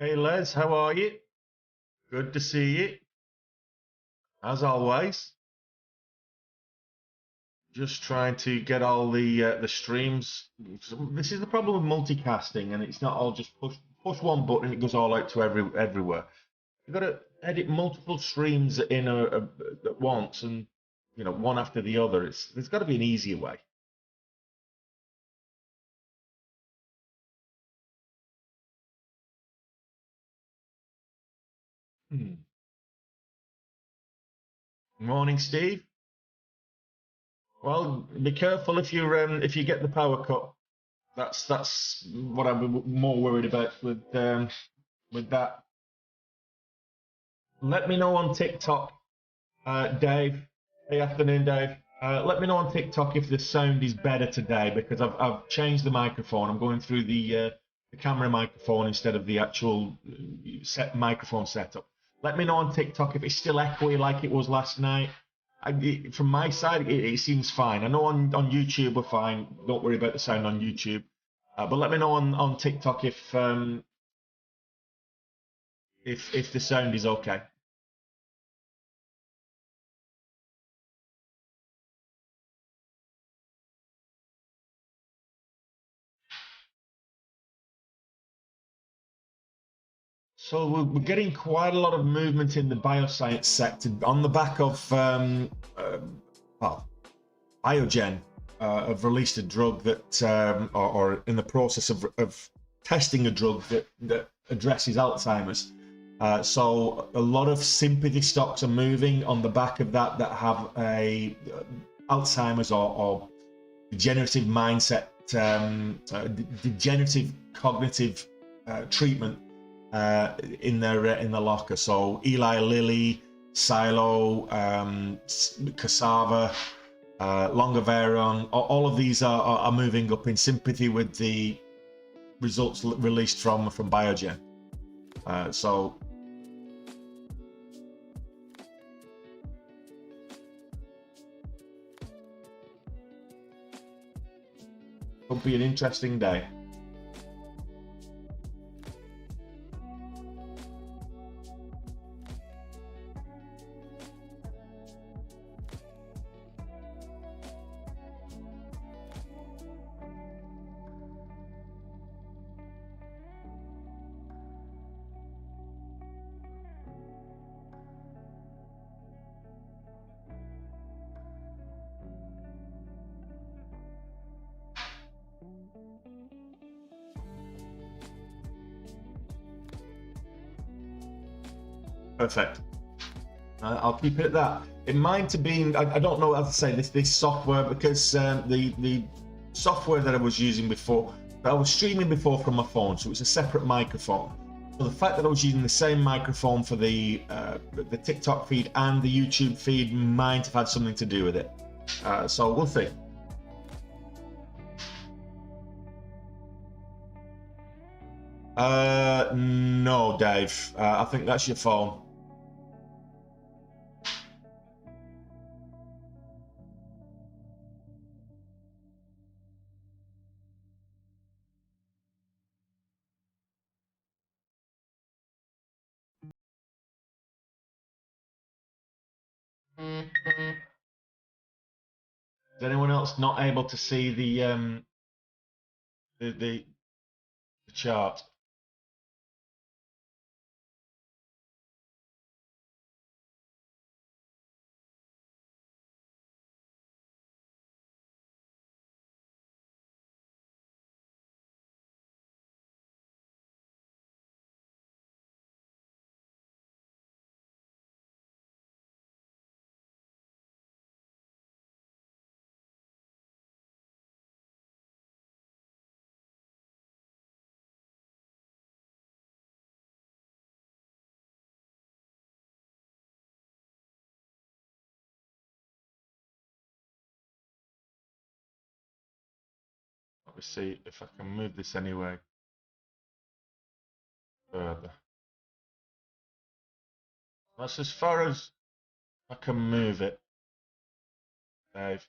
Hey Les, how are you? Good to see you. As always, just trying to get all the streams. This is the problem with multicasting, and it's not all just push one button and it goes all out to everywhere. You've got to edit multiple streams in at once, and one after the other. There's got to be an easier way. Hmm. Morning, Steve. Well, be careful if you get the power cut. That's what I'm more worried about with that. Let me know on TikTok, Dave. Hey, afternoon, Dave. Let me know on TikTok if the sound is better today because I've changed the microphone. I'm going through the camera microphone instead of the actual set microphone setup. Let me know on TikTok if it's still echoey like it was last night. From my side, it seems fine. I know on YouTube we're fine. Don't worry about the sound on YouTube. But let me know on TikTok if the sound is okay. So we're getting quite a lot of movement in the bioscience sector on the back of well, Biogen have released a drug that, or in the process of testing a drug that addresses Alzheimer's. So a lot of sympathy stocks are moving on the back of that have a Alzheimer's or degenerative mindset, degenerative cognitive treatment in the locker. So Eli Lilly, Silo, Cassava, Longaveron, all of these are moving up in sympathy with the results released from Biogen. So it'll be an interesting day. Perfect. I'll keep it at that. In mind to being, I don't know how to say this software because the software that I was using before, I was streaming before from my phone, so it was a separate microphone. So the fact that I was using the same microphone for the TikTok feed and the YouTube feed might have had something to do with it. So we'll see. No, Dave. I think that's your phone. Is anyone else not able to see the, the, the chart? Let me see if I can move this anyway further. That's as far as I can move it, Dave.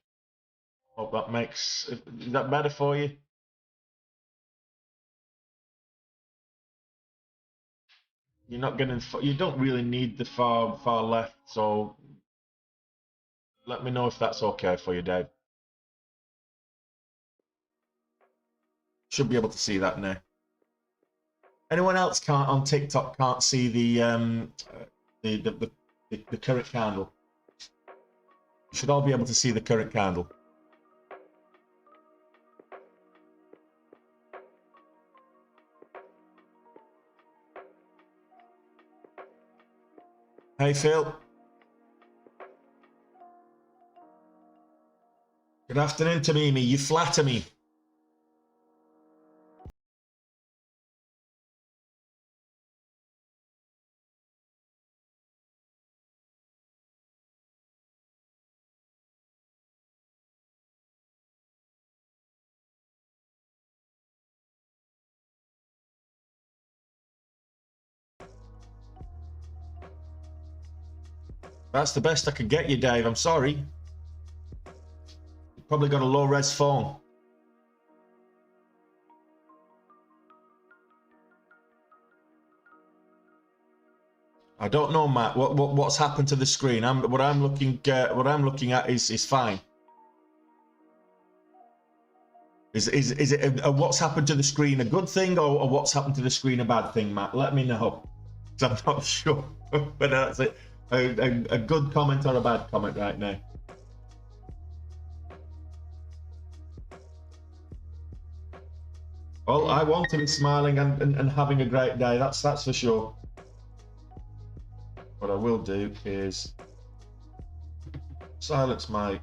Hope that makes, is that better for you? you're not getting. You don't really need the far left. So let me know if that's okay for you, Dave. Should be able to see that now. Anyone else on TikTok can't see the current candle? You should all be able to see the current candle. Hey, Phil. Good afternoon, Tamimi. You flatter me. That's the best I could get you, Dave. I'm sorry. You've probably got a low-res phone. I don't know, Matt. What's happened to the screen? What I'm looking at is fine. Is it what's happened to the screen a good thing, or what's happened to the screen a bad thing, Matt? Let me know. I'm not sure whether that's a good comment or a bad comment right now. Well, I want to be smiling and having a great day. That's for sure. What I will do is silence my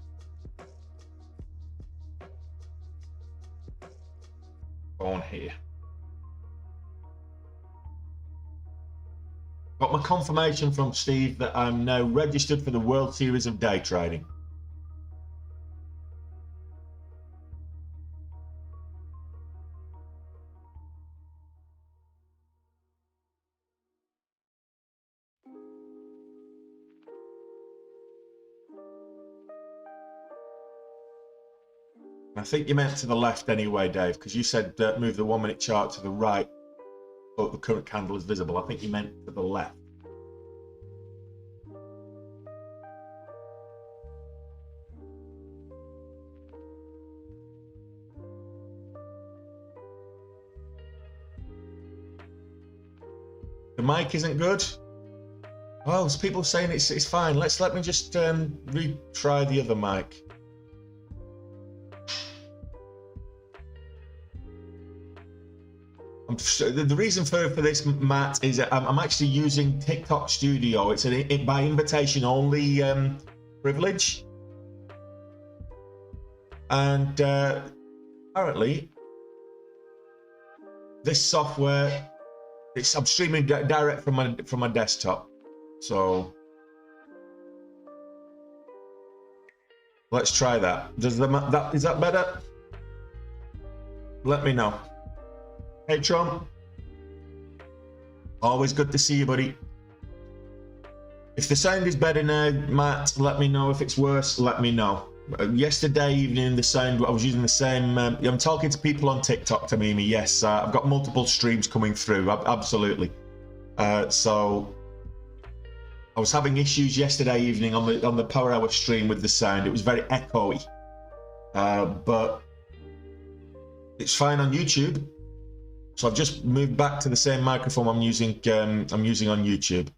phone here. Got my confirmation from Steve that I'm now registered for the World Series of Day Trading. I think you meant to the left anyway, Dave, because you said move the 1 minute chart to the right, but the current candle is visible. I think you meant to the left. The mic isn't good. Well, there's people saying it's fine. Let me just retry the other mic. The reason for this, Matt, is that I'm actually using TikTok Studio. It's by invitation only privilege, and apparently this software, I'm streaming direct from my desktop. So let's try that. Is that better? Let me know. Hey, Trump. Always good to see you, buddy. If the sound is better now, Matt, let me know. If it's worse, let me know. Yesterday evening, the sound, I was using the same... I'm talking to people on TikTok, Tamimi. Yes, I've got multiple streams coming through. Absolutely. So I was having issues yesterday evening on the Power Hour stream with the sound. It was very echoey. But it's fine on YouTube. So I've just moved back to the same microphone I'm using on YouTube.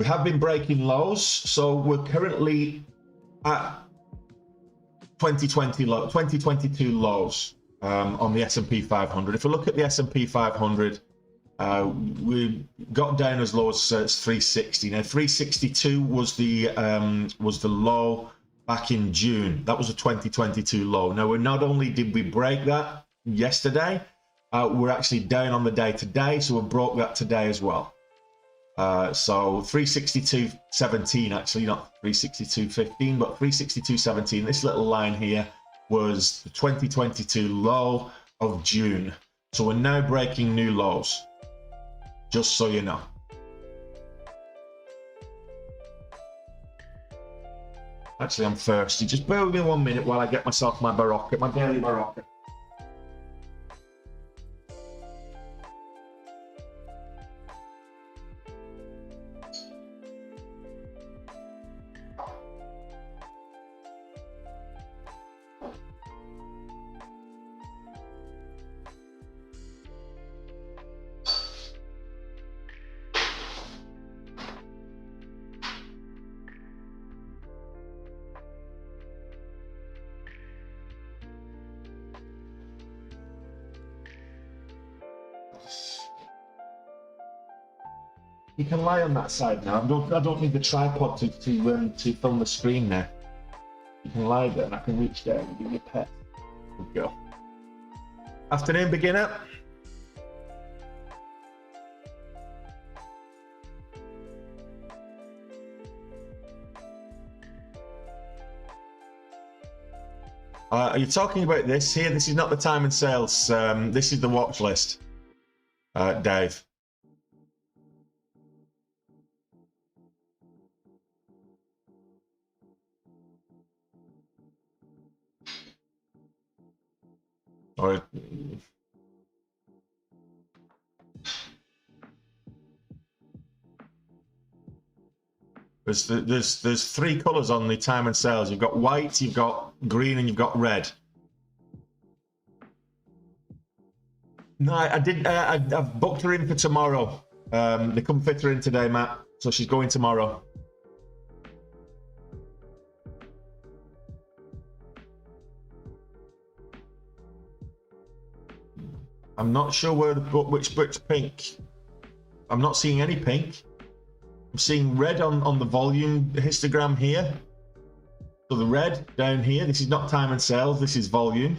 have been breaking lows, so we're currently at 2022 lows on the S&P 500. If we look at the S&P 500, we got down as low as 360. Now 362 was the low back in June. That was a 2022 low. Now not only did we break that yesterday, we're actually down on the day today, so we broke that today as well. So 362.17, actually not 362.15, but 362.17. This little line here was the 2022 low of June. So we're now breaking new lows, just so you know. Actually, I'm thirsty. Just bear with me 1 minute while I get myself my Barocca, my daily Barocca. You can lie on that side now. I don't need the tripod to film the screen there. You can lie there and I can reach down and give you a pet. Good go. Afternoon, beginner. Are you talking about this here? This is not the time and sales. This is the watch list, Dave. Or there's three colors on the time and sales. You've got white, you've got green, and you've got red. No, I did. I've booked her in for tomorrow. They couldn't fit her in today, Matt, so she's going tomorrow. I'm not sure which pink. I'm not seeing any pink. I'm seeing red on the volume histogram here. So the red down here, this is not time and sales, this is volume.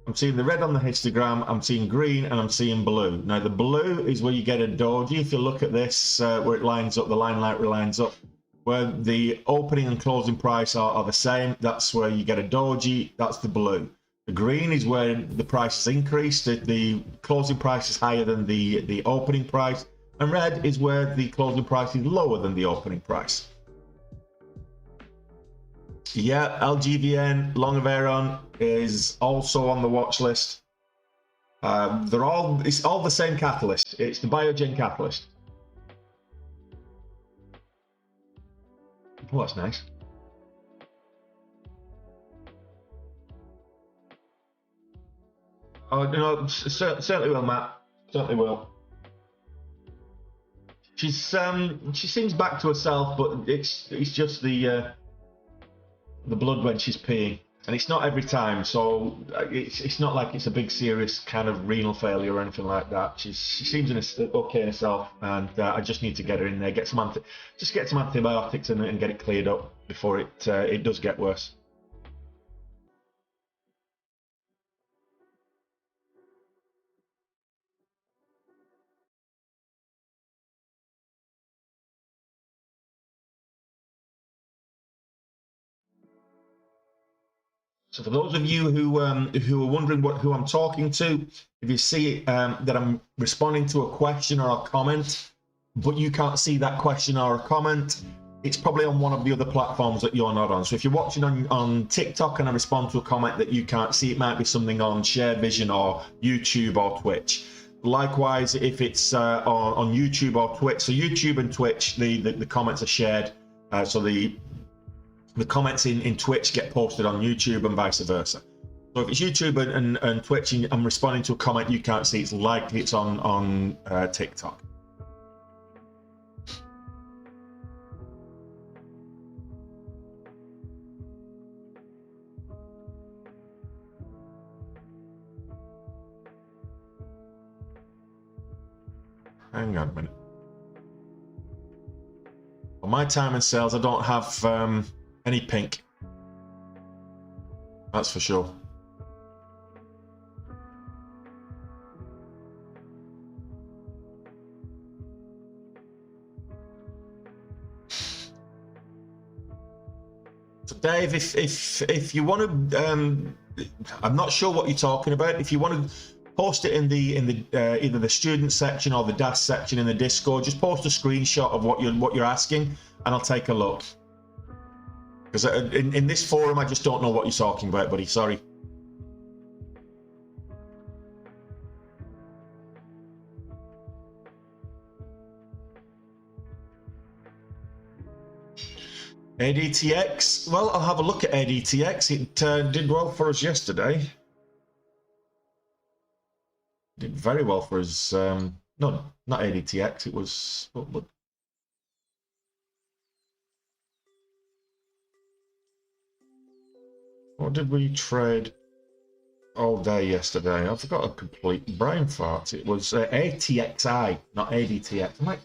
I'm seeing the red on the histogram, I'm seeing green, and I'm seeing blue. Now the blue is where you get a doji. If you look at this, where it lines up, the line lines up, where the opening and closing price are the same, that's where you get a doji, that's the blue. The green is where the price has increased, the closing price is higher than the opening price, and red is where the closing price is lower than the opening price. Yeah, LGVN, Longaveron is also on the watch list. It's all the same catalyst. It's the Biogen catalyst. Oh, that's nice. Oh, no, certainly will, Matt. Certainly will. She seems back to herself, but it's just the blood when she's peeing, and it's not every time. So it's not like it's a big serious kind of renal failure or anything like that. She seems okay in herself, and I just need to get her in there, get some antibiotics and get it cleared up before it does get worse. So for those of you who are wondering who I'm talking to, if you see that I'm responding to a question or a comment, but you can't see that question or a comment, it's probably on one of the other platforms that you're not on. So if you're watching on TikTok and I respond to a comment that you can't see, it might be something on Shared Vision or YouTube or Twitch. Likewise, if it's on YouTube or Twitch, so YouTube and Twitch, the comments are shared. So the comments in Twitch get posted on YouTube and vice versa. So if it's YouTube and Twitch and I'm responding to a comment you can't see, it's likely it's on TikTok. Hang on a minute. On my time and sales, I don't have any pink. That's for sure. So Dave, if you want to, I'm not sure what you're talking about. If you want to post it in the either the student section or the DAS section in the Discord, just post a screenshot of what you're asking, and I'll take a look. Because in this forum, I just don't know what you're talking about, buddy. Sorry. ADTX. Well, I'll have a look at ADTX. It did well for us yesterday. Did very well for us. No, not ADTX. It was. What did we trade all day yesterday? I've got a complete brain fart. It was ATXI, not ADTX. I'm like,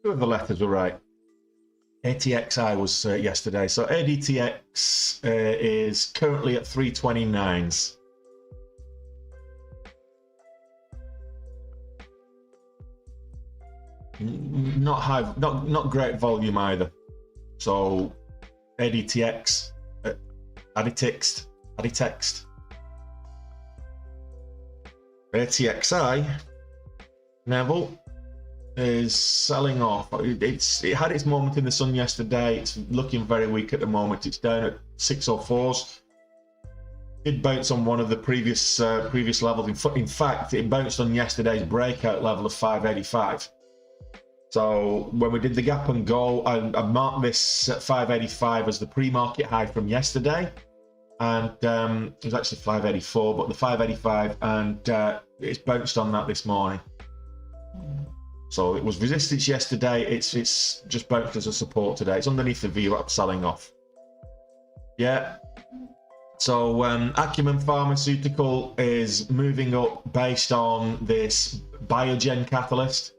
two of the letters were right. ATXI was yesterday. So ADTX is currently at 329s. Not high, not great volume either. So ADTX, ADTX, ATXI, Neville, is selling off. It had its moment in the sun yesterday. It's looking very weak at the moment. It's down at 604s. Did bounce on one of the previous levels. In fact, it bounced on yesterday's breakout level of 585. So when we did the gap and go, I marked this at 585 as the pre-market high from yesterday, and it was actually 584, but the 585, and it's bounced on that this morning. So it was resistance yesterday. It's just bounced as a support today. It's underneath the V up, selling off. Yeah. So Acumen Pharmaceutical is moving up based on this Biogen catalyst.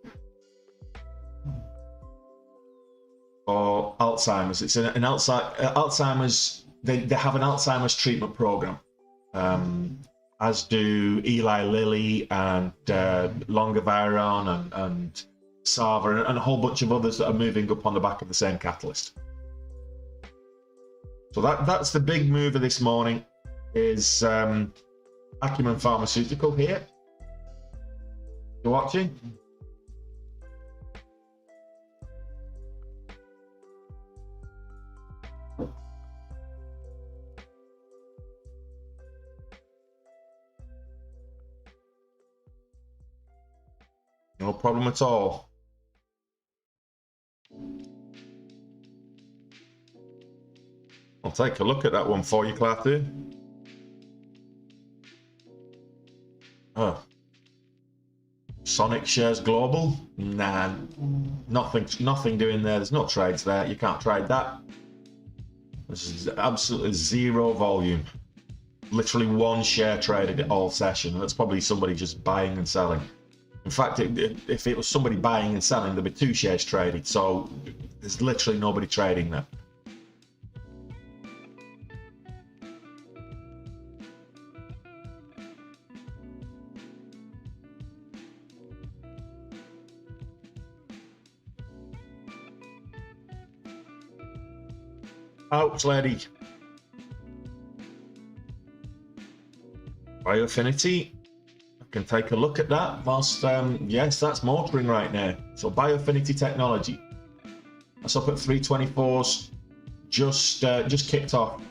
Or Alzheimer's. It's an Alzheimer's. They have an Alzheimer's treatment program, as do Eli Lilly and Longaviron and Sava and a whole bunch of others that are moving up on the back of the same catalyst. So that's the big mover this morning. Is Acumen Pharmaceutical here? You watching? No problem at all. I'll take a look at that one for you, Clarty. Oh. Sonic shares global? Nah, nothing doing there. There's no trades there. You can't trade that. This is absolutely zero volume. Literally one share traded all session. That's probably somebody just buying and selling. In fact, if it was somebody buying and selling, there'd be two shares traded. So there's literally nobody trading there. Ouch, lady. Biofinity. Can take a look at that whilst yes, that's motoring right now. So Biofinity Technology, that's up at 324s, just kicked off.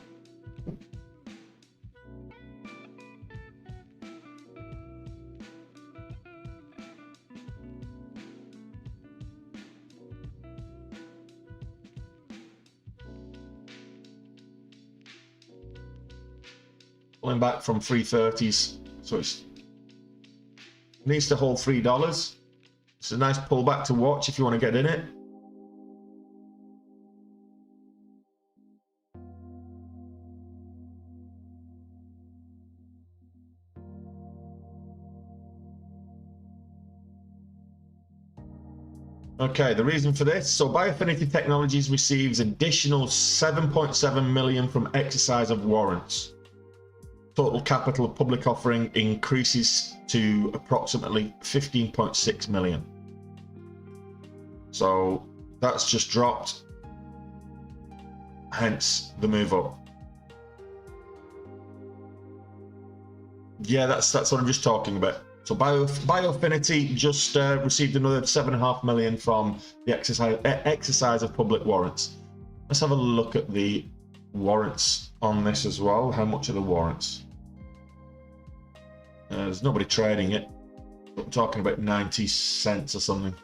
Pulling back from 330s, so it's needs to hold $3. It's a nice pullback to watch if you want to get in it. Okay, the reason for this. So Biofinity Technologies receives additional 7.7 million from exercise of warrants. Total capital of public offering increases to approximately 15.6 million. So that's just dropped, hence the move up. Yeah, that's what I'm just talking about. So Biofinity just received another 7.5 million from the exercise of public warrants. Let's have a look at the warrants on this as well. How much are the warrants? There's nobody trading it. I'm talking about 90 cents or something.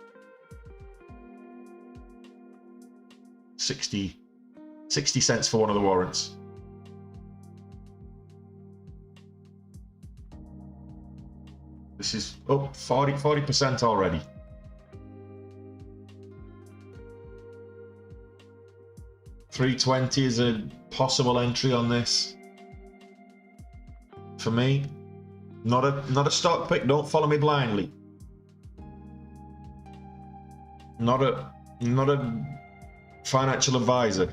60 cents for one of the warrants. This is up 40% already. $3.20 is a possible entry on this. For me, not a stock pick. Don't follow me blindly. Not a financial advisor.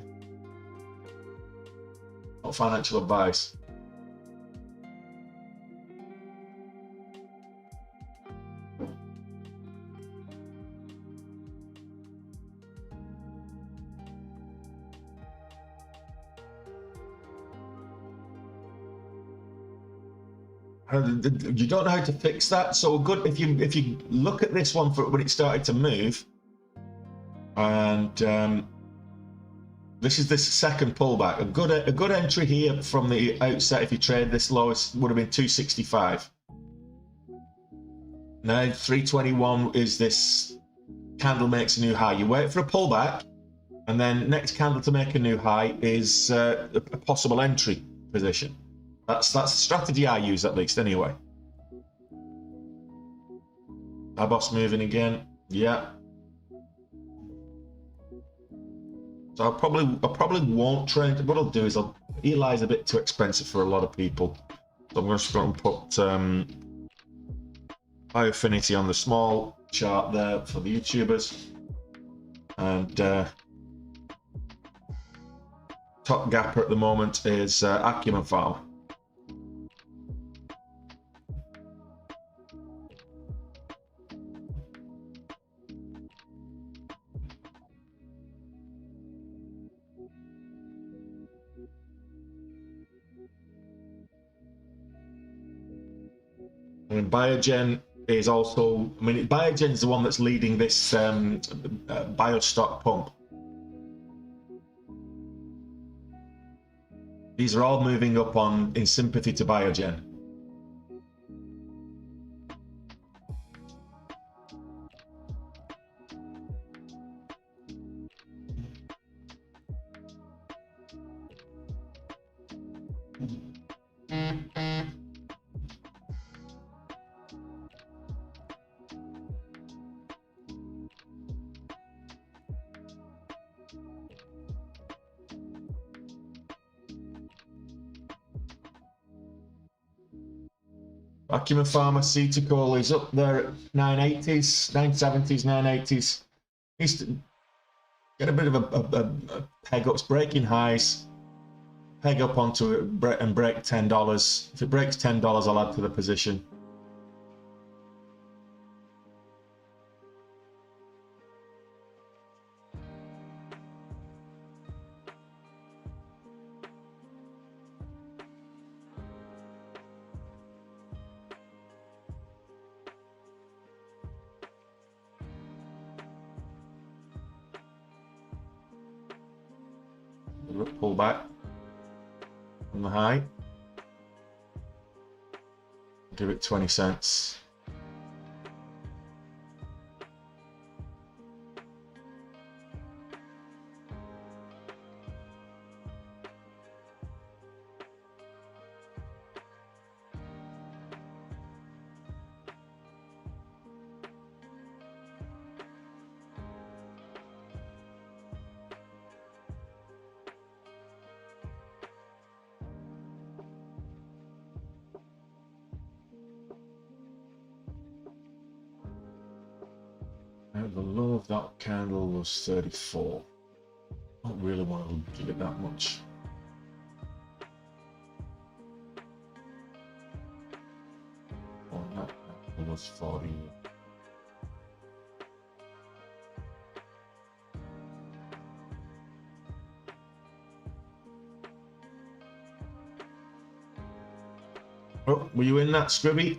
Not financial advice. You don't know how to fix that. So good if you look at this one for when it started to move, and this is this second pullback. A good entry here from the outset. If you trade this lowest would have been 265. Now 321 is this candle makes a new high. You wait for a pullback, and then next candle to make a new high is a possible entry position. That's the strategy I use, at least, anyway. Abos moving again. Yeah. So I probably won't trade. What I'll do is Eli's a bit too expensive for a lot of people. So I'm just going to put Biofinity on the small chart there for the YouTubers. And top gapper at the moment is Acumen Pharma. And Biogen is also, I mean, Biogen is the one that's leading this biostock pump. These are all moving up in sympathy to Biogen. Acumen Pharmaceutical is up there at 980s, 970s, 980s. Needs to get a bit of a peg up. It's breaking highs. Peg up onto it and break $10. If it breaks $10, I'll add to the position. Pull back from the high. Give it 20 cents. The low of that candle was 34. I don't really want to give it that much. Oh, that candle was 40. Oh, were you in that, Scribby?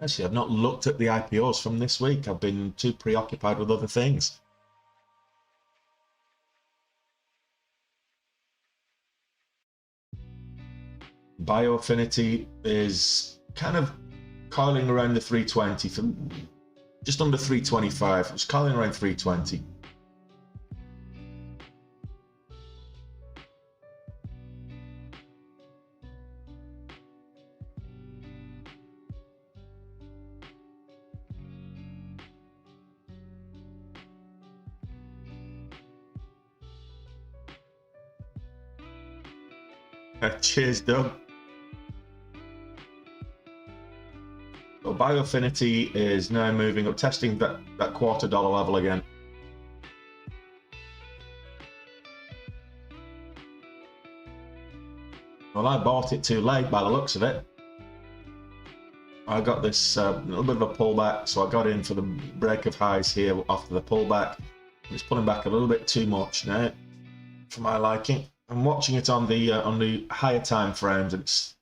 Actually, I've not looked at the IPOs from this week. I've been too preoccupied with other things. Bioaffinity is kind of coiling around the 320 for just under 325. It's coiling around 320. Cheers, Doug. So Bioaffinity is now moving up, testing that $0.25 level again. Well, I bought it too late by the looks of it. I got this little bit of a pullback, so I got in for the break of highs here after the pullback. It's pulling back a little bit too much now, for my liking. I'm watching it on the higher time frames, and it's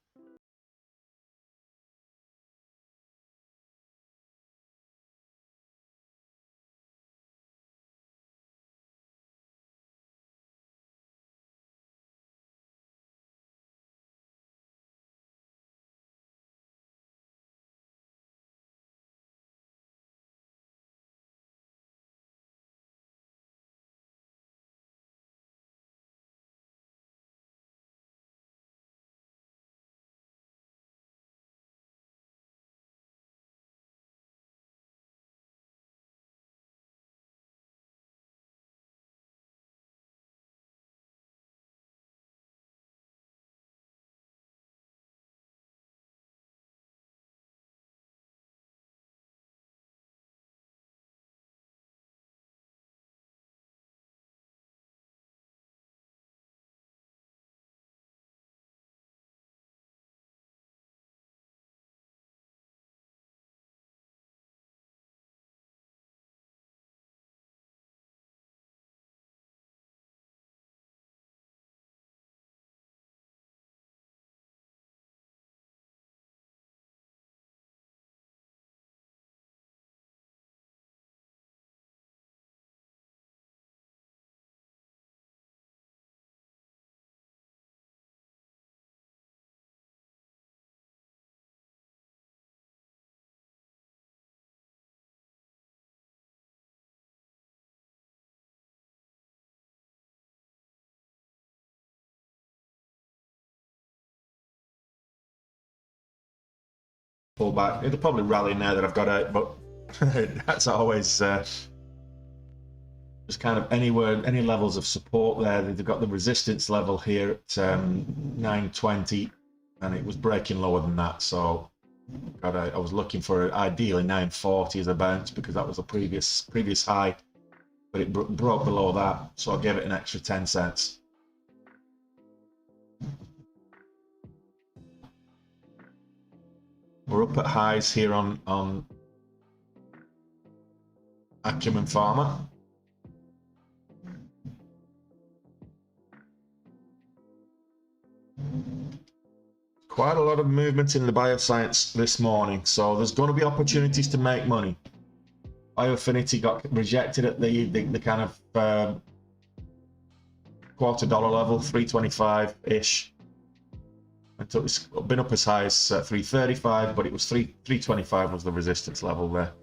pullback. It'll probably rally now that I've got out, but that's always just kind of anywhere, any levels of support there. They've got the resistance level here at 920, and it was breaking lower than that. So I was looking for ideally 940 as a bounce because that was the previous high, but it broke below that, so I gave it an extra 10 cents. We're up at highs here on Acumen Pharma. Quite a lot of movement in the bioscience this morning, so there's going to be opportunities to make money. Bioaffinity got rejected at the kind of $0.25 level, 325-ish. Until it's been up as high as 335, but it was 325 was the resistance level there.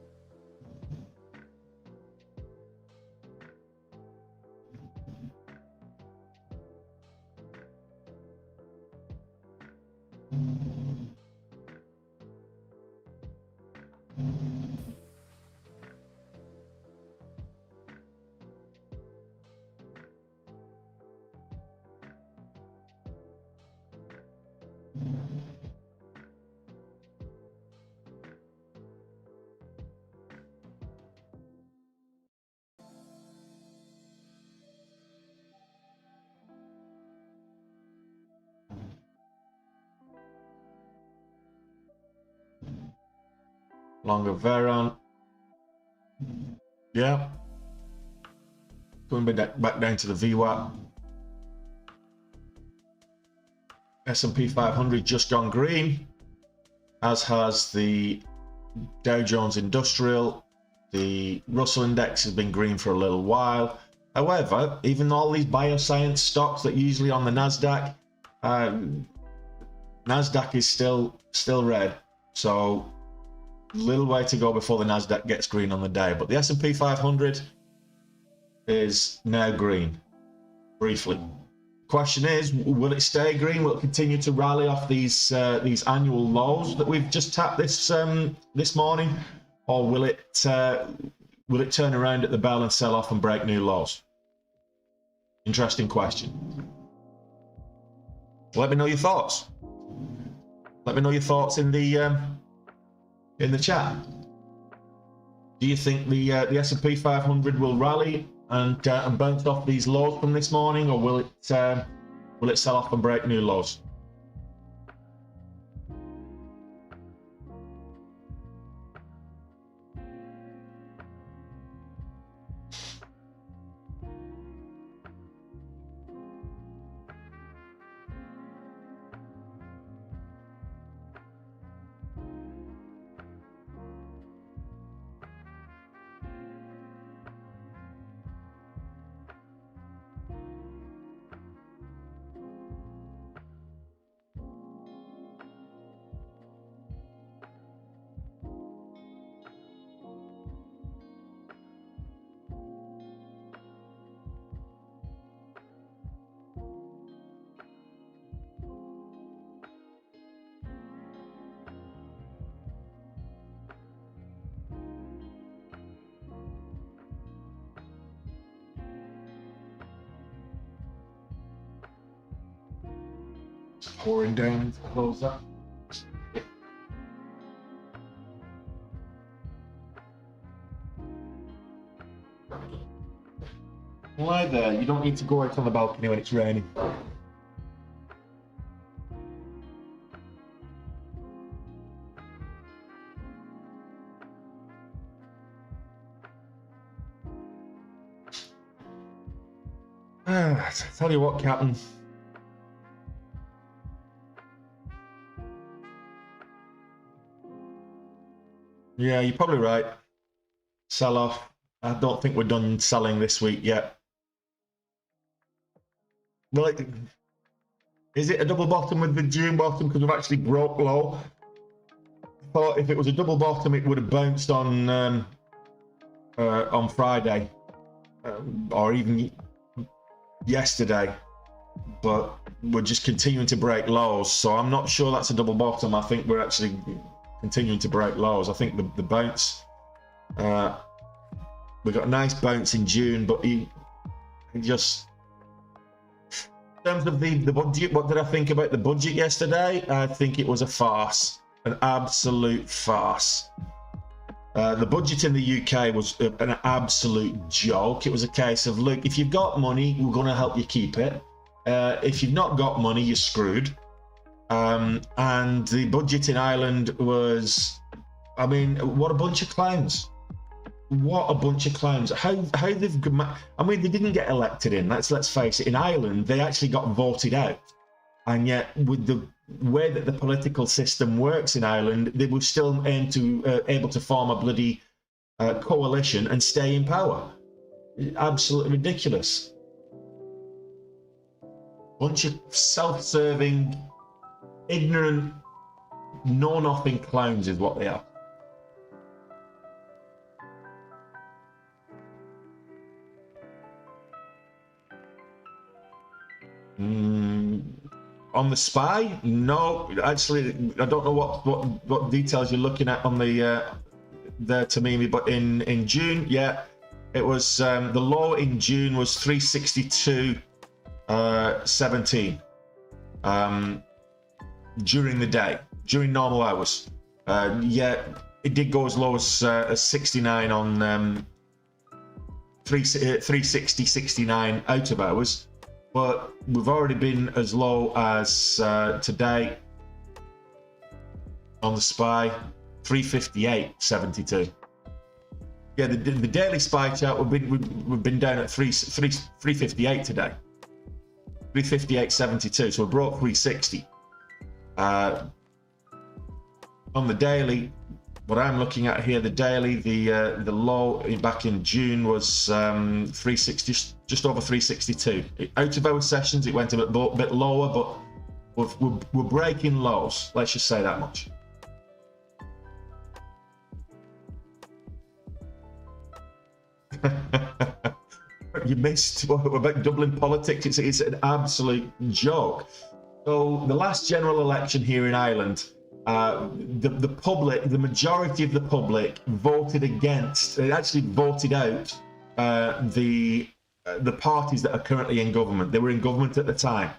Longer Veron. Yeah. Going back down to the VWAP. S&P 500 just gone green, as has the Dow Jones Industrial. The Russell Index has been green for a little while. However, even all these bioscience stocks that usually on the Nasdaq, Nasdaq is still red. So little way to go before the Nasdaq gets green on the day. But the S&P 500 is now green, briefly. Question is, will it stay green? Will it continue to rally off these annual lows that we've just tapped this morning, or will it turn around at the bell and sell off and break new lows? Interesting question. Let me know your thoughts. Let me know your thoughts in the chat. Do you think the S&P 500 will rally and bounce off these lows from this morning, or will it sell off and break new lows? Pouring down to close that. Lie there, you don't need to go out on the balcony when it's raining. Tell you what, Captain. Yeah, you're probably right. Sell off. I don't think we're done selling this week yet. Well, is it a double bottom with the June bottom because we've actually broke low? I thought if it was a double bottom, it would have bounced on Friday or even yesterday. But we're just continuing to break lows, so I'm not sure that's a double bottom. I think we're actually continuing to break lows. I think the bounce, we got a nice bounce in June, but he just, in terms of the budget, what did I think about the budget yesterday? I think it was a farce, an absolute farce. The budget in the UK was an absolute joke. It was a case of, look, if you've got money, we're going to help you keep it. If you've not got money, you're screwed. And the budget in Ireland was, I mean, what a bunch of clowns. What a bunch of clowns. How they've, I mean, they didn't get elected in, let's face it. In Ireland, they actually got voted out. And yet, with the way that the political system works in Ireland, they were still able to form a bloody coalition and stay in power. Absolutely ridiculous. Bunch of self-serving, ignorant, know-nothing clowns is what they are. On the spy, no. Actually, I don't know what details you're looking at on the there, Tamimi, but in June, yeah, it was the low in June was 362.17 during the day, during normal hours. Yeah, it did go as low as 69 on 360.69 out of hours, but we've already been as low as today on the SPY 358.72. Yeah, the daily SPY chart we've been down at 358 today, 358.72. So we broke 360. On the daily, what I'm looking at here, the daily, the low back in June was 360, just over 362. Out of our sessions, it went a bit lower, but we're breaking lows. Let's just say that much. You missed about Dublin politics. It's an absolute joke. So the last general election here in Ireland, the public, the majority of the public voted against. They actually voted out the parties that are currently in government. They were in government at the time,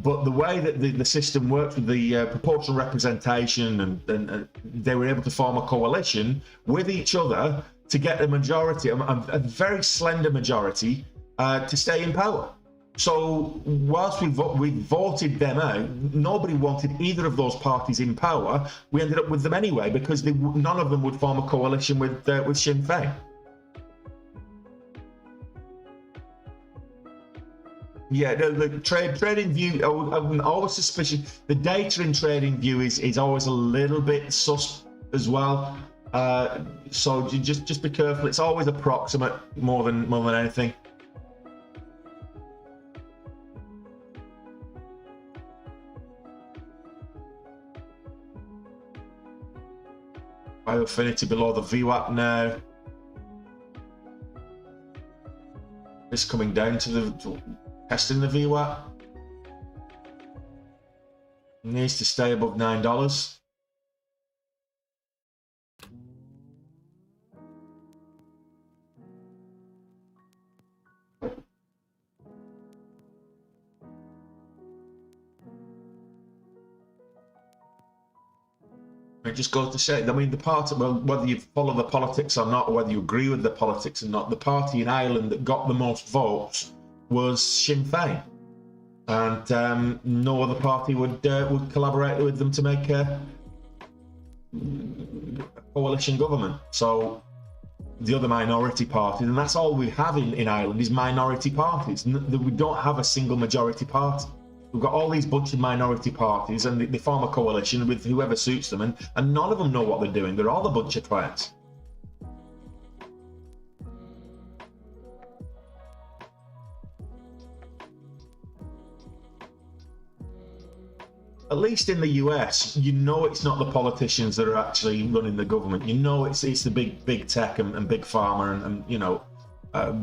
but the way that the system works with the proportional representation, and they were able to form a coalition with each other to get a majority, a very slender majority, to stay in power. So whilst we voted them out, nobody wanted either of those parties in power. We ended up with them anyway because none of them would form a coalition with Sinn Féin. Yeah, the trading view, I'm always suspicious. The data in trading view is always a little bit sus as well. So just be careful. It's always approximate more than anything. Biofinity below the VWAP now. It's coming down to testing the VWAP. Needs to stay above $9. It just goes to say, I mean, the party, well, whether you follow the politics or not, or whether you agree with the politics or not, the party in Ireland that got the most votes was Sinn Féin, and no other party would collaborate with them to make a coalition government. So the other minority parties, and that's all we have in Ireland, is minority parties. We don't have a single majority party. We've got all these bunch of minority parties, and they form a coalition with whoever suits them, and none of them know what they're doing. They're all a bunch of twats. At least in the US, you know it's not the politicians that are actually running the government. You know it's the big tech and big pharma and you know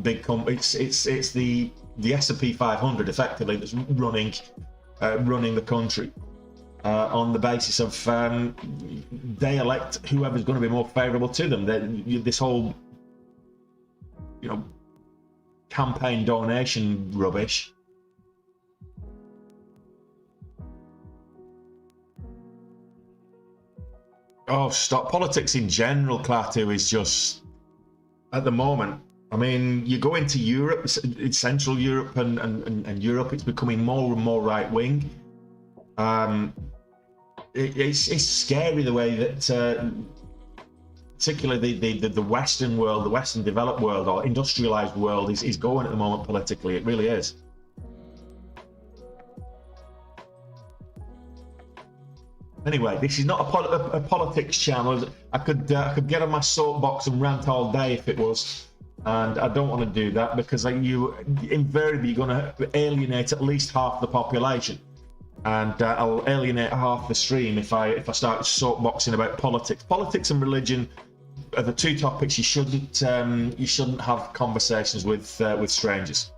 big companies. It's the S&P 500 effectively that's running the country on the basis of they elect whoever's going to be more favourable to them. This whole campaign donation rubbish. Oh, stop. Politics in general, Klaatu, is just, at the moment, I mean, you go into Europe, it's Central Europe and Europe, it's becoming more and more right-wing. It's scary the way that, particularly the Western world, the Western developed world or industrialized world is going at the moment politically. It really is. Anyway, this is not a politics channel. I could get on my soapbox and rant all day if it was, and I don't want to do that because invariably you're going to alienate at least half the population, and I'll alienate half the stream if I start soapboxing about politics. Politics and religion are the two topics you shouldn't have conversations with strangers.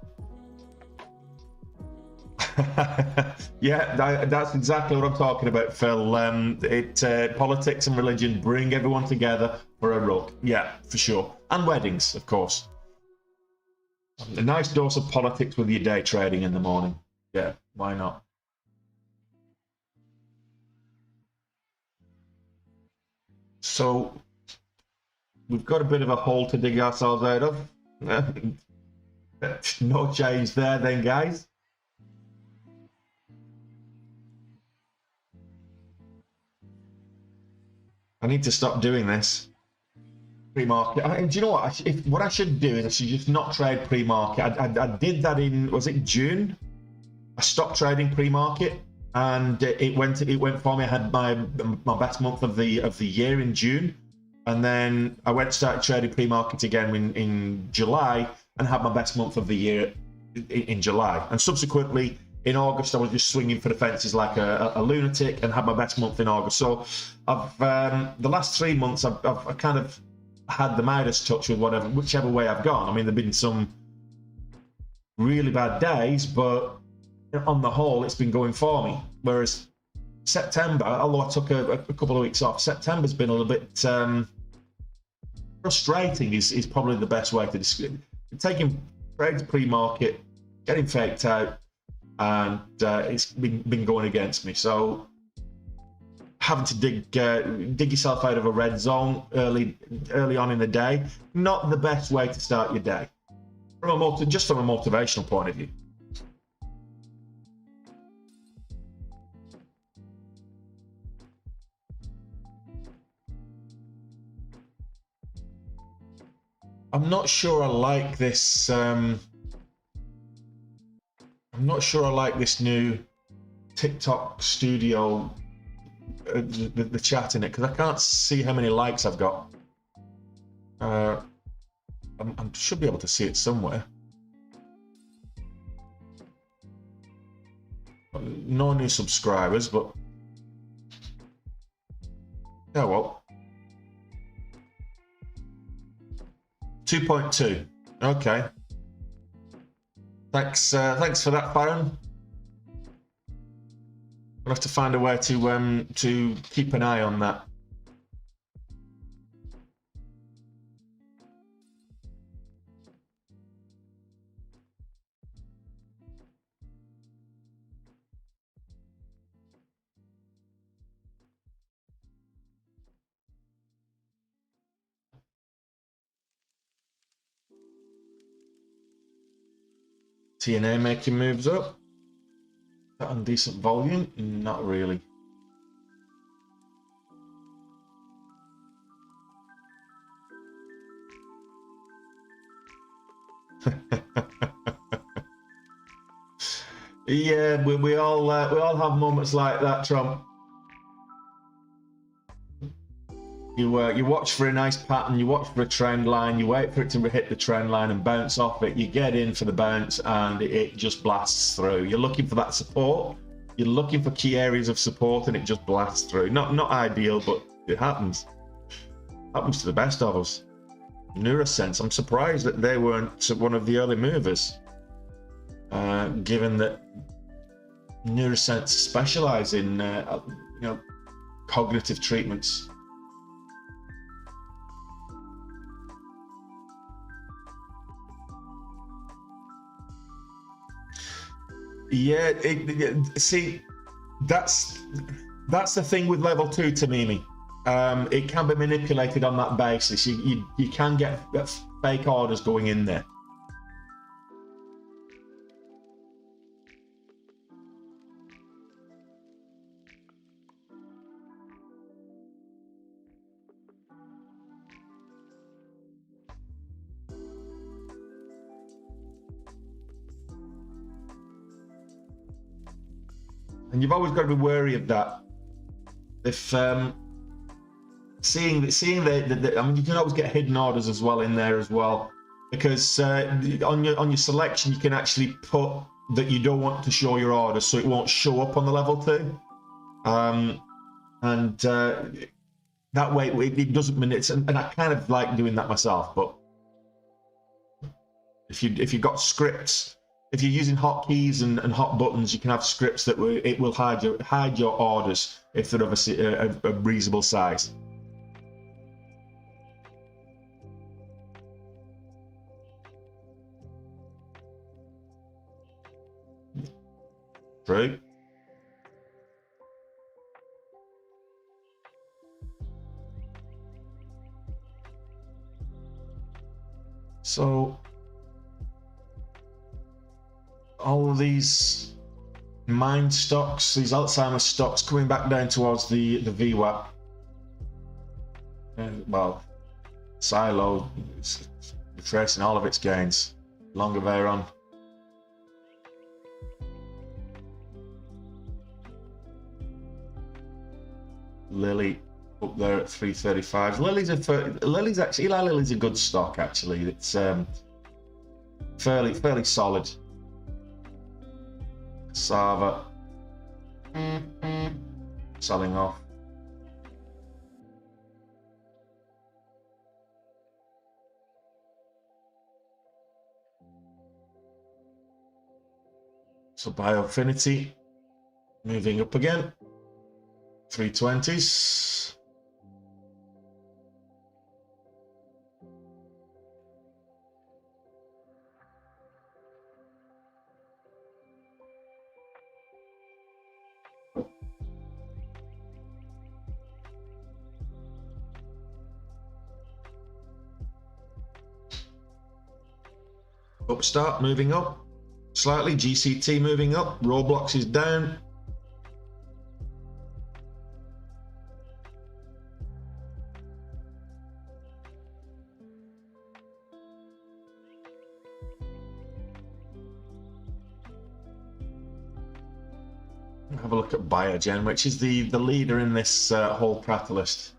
Yeah, that's exactly what I'm talking about, Phil. Politics and religion bring everyone together for a rug. Yeah, for sure. And weddings, of course. A nice dose of politics with your day trading in the morning. Yeah, why not? So we've got a bit of a hole to dig ourselves out of. No change there then, guys. I need to stop doing this. Pre-market. Do you know what? What I should do is I should just not trade pre-market. I did that in, was it June? I stopped trading pre-market, and it went for me. I had my best month of the year in June, and then I started trading pre-market again in July, and had my best month of the year in July. And subsequently in August, I was just swinging for the fences like a lunatic, and had my best month in August. So I've the last 3 months I've kind of had the Midas touch with whichever way I've gone. I mean, there've been some really bad days, but on the whole, it's been going for me. Whereas September, although I took a couple of weeks off, September's been a little bit frustrating. Is probably the best way to describe it. Taking trades pre-market, getting faked out, and it's been going against me. So having to dig yourself out of a red zone early on in the day, not the best way to start your day, just from a motivational point of view. I'm not sure I like this. I'm not sure I like this new TikTok studio. The chat in it, because I can't see how many likes I've got. I should be able to see it somewhere. No new subscribers, but oh well. 2.2. Okay. Thanks for that, Baron. We'll have to find a way to keep an eye on that. TNA making moves up. That on decent volume? Not really. Yeah, we all have moments like that, Trump. You watch for a nice pattern, you watch for a trend line, you wait for it to hit the trend line and bounce off it. You get in for the bounce, and it just blasts through. You're looking for that support. You're looking for key areas of support, and it just blasts through. Not ideal, but it happens. Happens to the best of us. Neurosense. I'm surprised that they weren't one of the early movers, given that Neurosense specialize in cognitive treatments. Yeah, see, that's the thing with level 2, Tamimi. It can be manipulated on that basis. You can get fake orders going in there. And you've always got to be wary of that. If seeing the I mean, you can always get hidden orders as well in there as well, because on your selection you can actually put that you don't want to show your orders, so it won't show up on the level 2, and that way it doesn't manipulate. And I kind of like doing that myself, but if you've got scripts if you're using hotkeys and hot buttons, you can have scripts that it will hide your orders if they're of a reasonable size. True. So all of these mine stocks, these Alzheimer's stocks, coming back down towards the VWAP. Well, Silo is retracing all of its gains. Longer Veyron. Lily up there at 335. Lily's actually, Eli Lilly's a good stock actually. It's fairly solid. Sava selling off. So Biofinity moving up again. 320s. Upstart moving up slightly. GCT moving up. Roblox is down. Have a look at Biogen, which is the leader in this whole Prta list.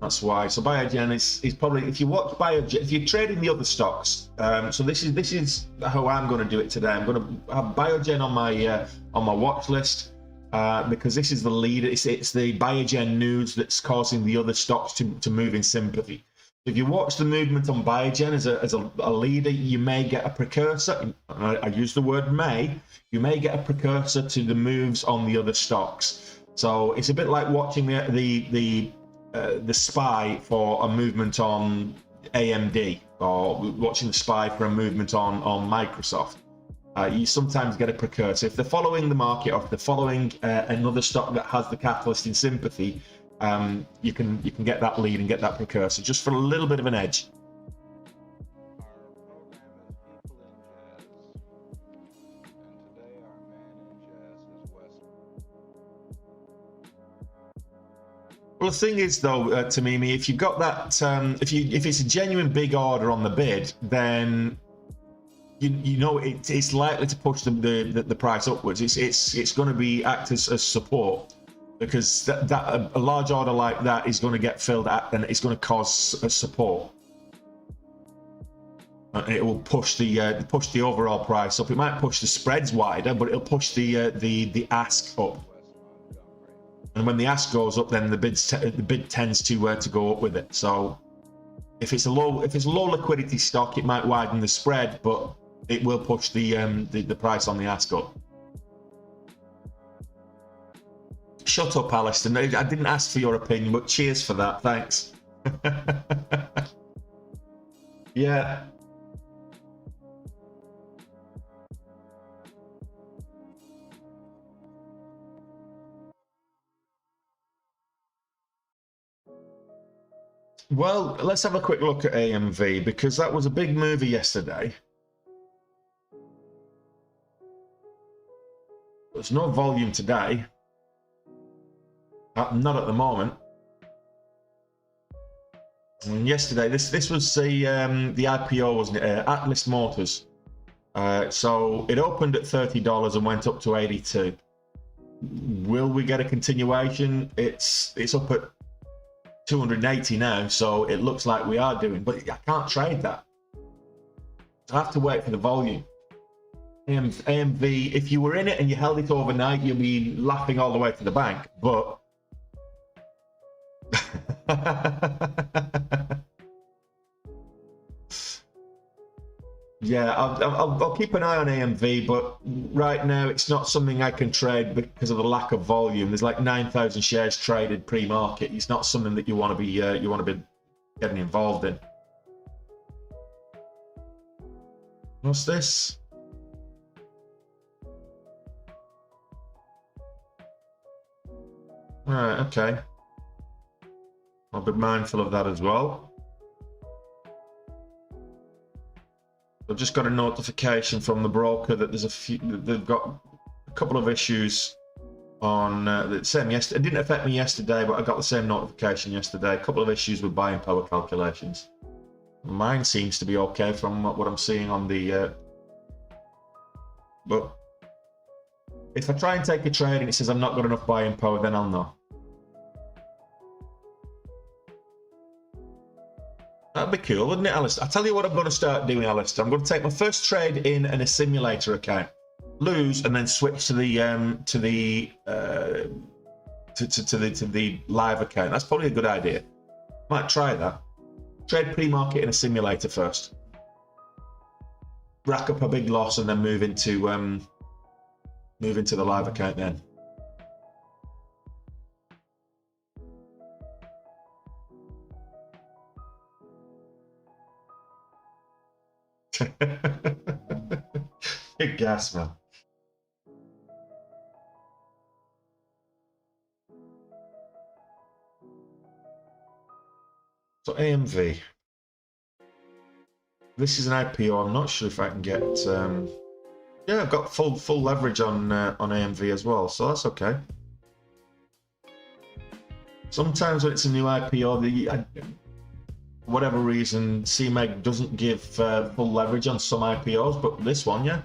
That's why. So Biogen is probably, if you watch Biogen, if you're trading the other stocks, so this is how I'm going to do it today. I'm going to have Biogen on my watch list because this is the leader. It's the Biogen news that's causing the other stocks to move in sympathy. If you watch the movement on Biogen as a leader, you may get a precursor. I use the word may. You may get a precursor to the moves on the other stocks. So it's a bit like watching the SPY for a movement on AMD, or watching the SPY for a movement on Microsoft. You sometimes get a precursor. If they're following the market, or if they're following another stock that has the catalyst in sympathy, you can get that lead and get that precursor just for a little bit of an edge. Well, the thing is, though, Tamimi, if you've got that, if it's a genuine big order on the bid, then you know it's likely to push the price upwards. It's going to be act as support, because a large order like that is going to get filled out and it's going to cause a support. It will push the overall price up. It might push the spreads wider, but it'll push the ask up. And when the ask goes up, then the bid tends to go up with it. So if it's a low liquidity stock, it might widen the spread, but it will push the price on the ask up. Shut up, Alistair. I didn't ask for your opinion, but cheers for that. Thanks. Yeah. Well, let's have a quick look at AMV, because that was a big movie yesterday. There's no volume today. Not at the moment. And yesterday, this was the IPO, wasn't it? Atlas Motors. So it opened at $30 and went up to 82. Will we get a continuation? It's up at 280 now, so it looks like we are doing, but I can't trade that. I have to wait for the volume. AMV, if you were in it and you held it overnight, you'll be laughing all the way to the bank, but Yeah, I'll keep an eye on AMV, but right now it's not something I can trade because of the lack of volume. There's like 9,000 shares traded pre-market. It's not something that you want to be getting involved in. What's this? All right, okay. I'll be mindful of that as well. I've just got a notification from the broker that there's they've got a couple of issues on the same yesterday. It didn't affect me yesterday, but I got the same notification yesterday. A couple of issues with buying power calculations. Mine seems to be okay from what I'm seeing on the. But if I try and take a trade and it says I'm not got enough buying power, then I'll know. That'd be cool, wouldn't it, Alistair? I'll tell you what I'm going to start doing, Alistair. I'm going to take my first trade in a simulator account, lose, and then switch to the live account. That's probably a good idea. Might try that. Trade pre-market in a simulator first. Rack up a big loss and then move into the live account then. Big gas, man. So AMV. This is an IPO. I'm not sure if I can get. Yeah, I've got full leverage on AMV as well, so that's okay. Sometimes when it's a new IPO, whatever reason, CMEG doesn't give full leverage on some IPOs, but this one, yeah.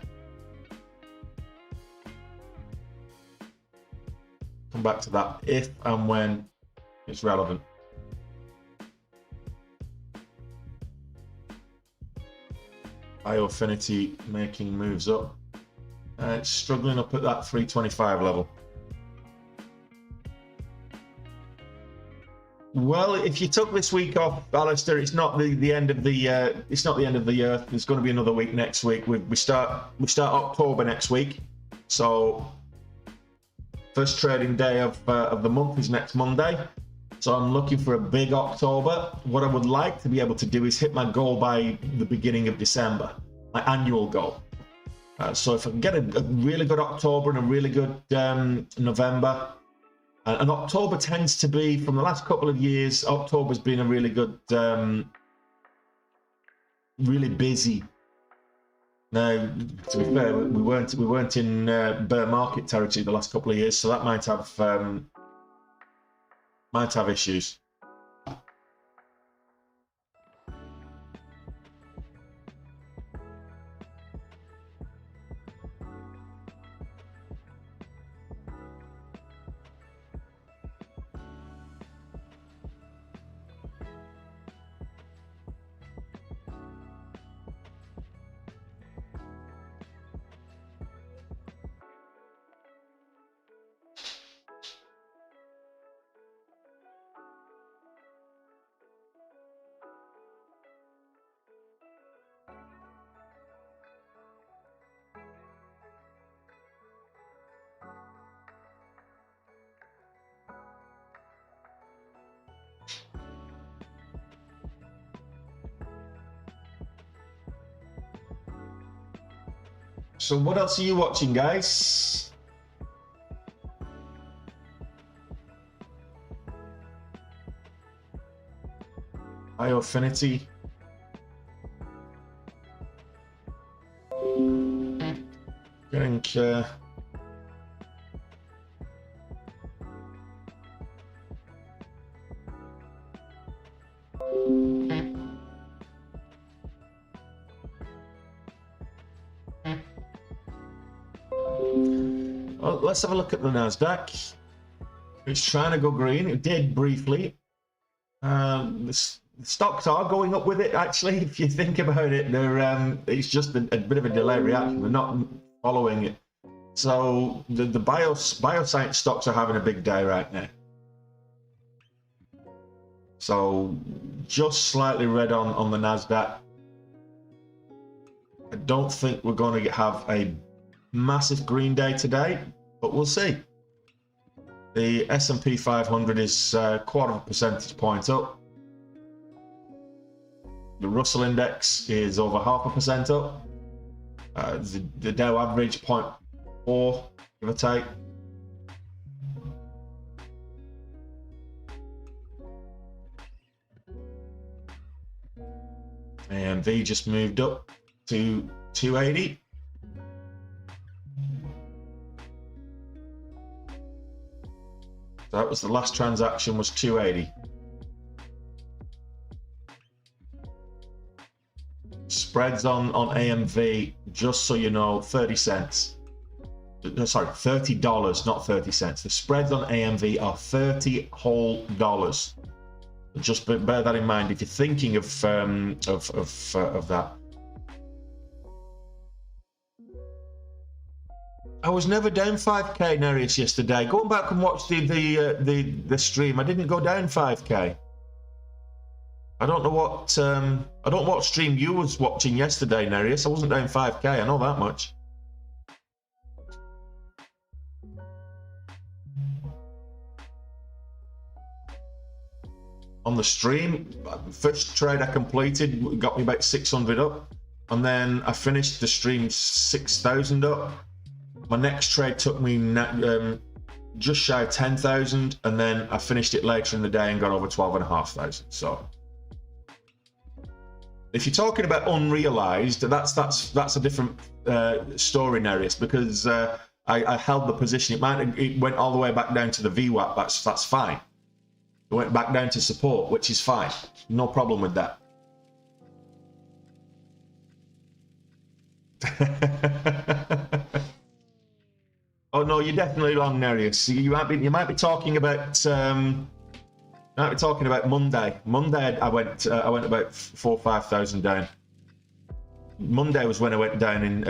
Come back to that if and when it's relevant. Affinity making moves up. It's struggling up at that 325 level. Well, if you took this week off, Alistair, it's not the end of the it's not the end of the year. There's going to be another week next week. We start October next week, so first trading day of the month is next Monday. So I'm looking for a big October. What I would like to be able to do is hit my goal by the beginning of December, my annual goal. So if I can get a really good October and a really good November. And October tends to be, from the last couple of years, October's been a really good, really busy. Now, to be fair, we weren't in bear market territory the last couple of years, so that might have issues. So what else are you watching, guys? Affinity. Getting well, let's have a look at the Nasdaq. It's trying to go green. It did briefly. The stocks are going up with it, actually. If you think about it, they're it's just a bit of a delayed reaction. They're not following it. So the bioscience stocks are having a big day right now. So just slightly red on the Nasdaq. I don't think we're going to have a massive green day today, but we'll see. The S&P 500 is quarter of a percentage point up. The Russell Index is over 0.5% up. The Dow average 0.4, give or take. AMV just moved up to 280. So that was the last transaction, was 280. Spreads on AMV, just so you know, 30 cents. Sorry, $30, not 30 cents. The spreads on AMV are 30 whole dollars. Just bear that in mind if you're thinking of that. I was never down 5k, Nereus, yesterday. Go back and watch the stream. I didn't go down 5k. I don't know what stream you was watching yesterday, Nereus. I wasn't down 5k. I know that much. On the stream, first trade I completed got me about 600 up, and then I finished the stream 6,000 up. My next trade took me just shy of 10,000, and then I finished it later in the day and got over 12,500. So, if you're talking about unrealized, that's a different story, Nereus, because I held the position. It went all the way back down to the VWAP. That's fine. It went back down to support, which is fine. No problem with that. Oh no, you're definitely wrong, Nereus. You might be talking about Monday. Monday I went about 4,000 or 5,000 down. Monday was when I went down in.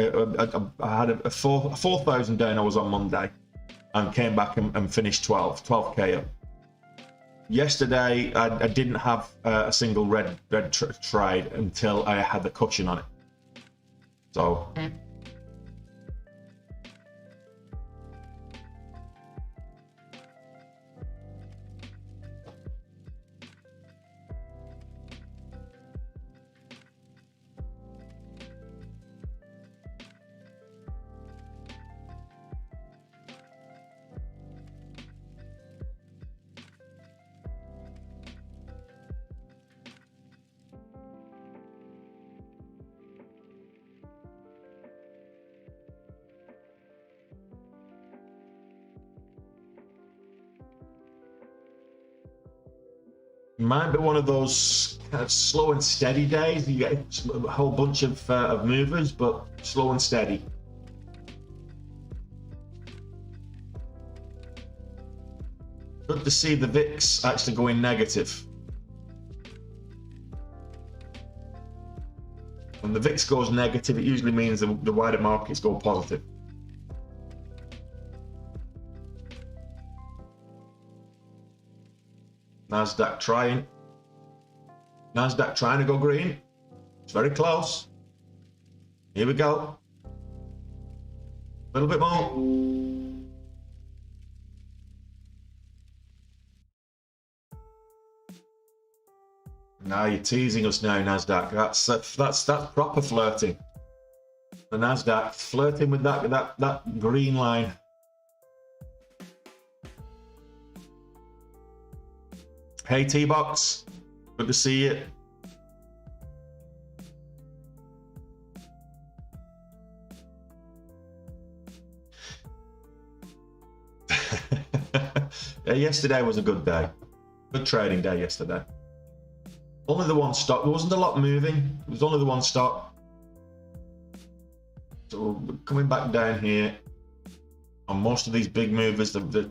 I had a 4,000 down. I was on Monday, and came back and finished 12k up. Yesterday, I didn't have a single red trade until I had the cushion on it. So. Might be one of those kind of slow and steady days. You get a whole bunch of movers, but slow and steady. Good to see the VIX actually going negative. When the VIX goes negative, it usually means the wider markets go positive. Nasdaq trying to go green. It's very close. Here we go. A little bit more. Now you're teasing us now, Nasdaq. That's proper flirting. The Nasdaq flirting with that green line. Hey T-Box, good to see you. Yeah, yesterday was a good day. Good trading day yesterday. Only the one stock. There wasn't a lot moving. It was only the one stock. So we're coming back down here on most of these big movers. The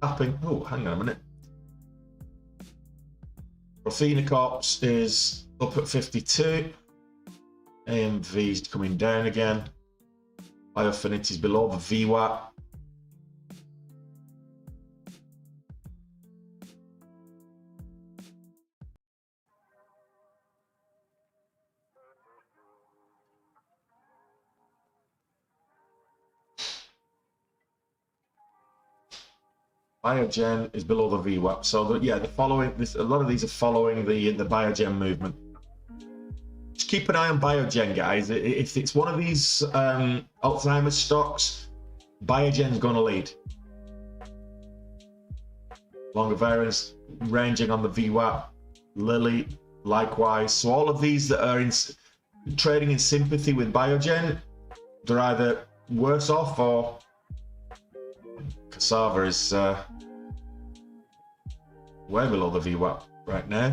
tapping. Oh, hang on a minute. Athena Corps is up at 52. AMV's coming down again. Biofinity's below the VWAP. Biogen is below the VWAP. So yeah, a lot of these are following the Biogen movement. Just keep an eye on Biogen, guys. If it's one of these Alzheimer's stocks, Biogen's going to lead. Longer variance ranging on the VWAP, Lilly likewise. So all of these that are trading in sympathy with Biogen, they're either worse off, or Cassava is way below the VWAP right now.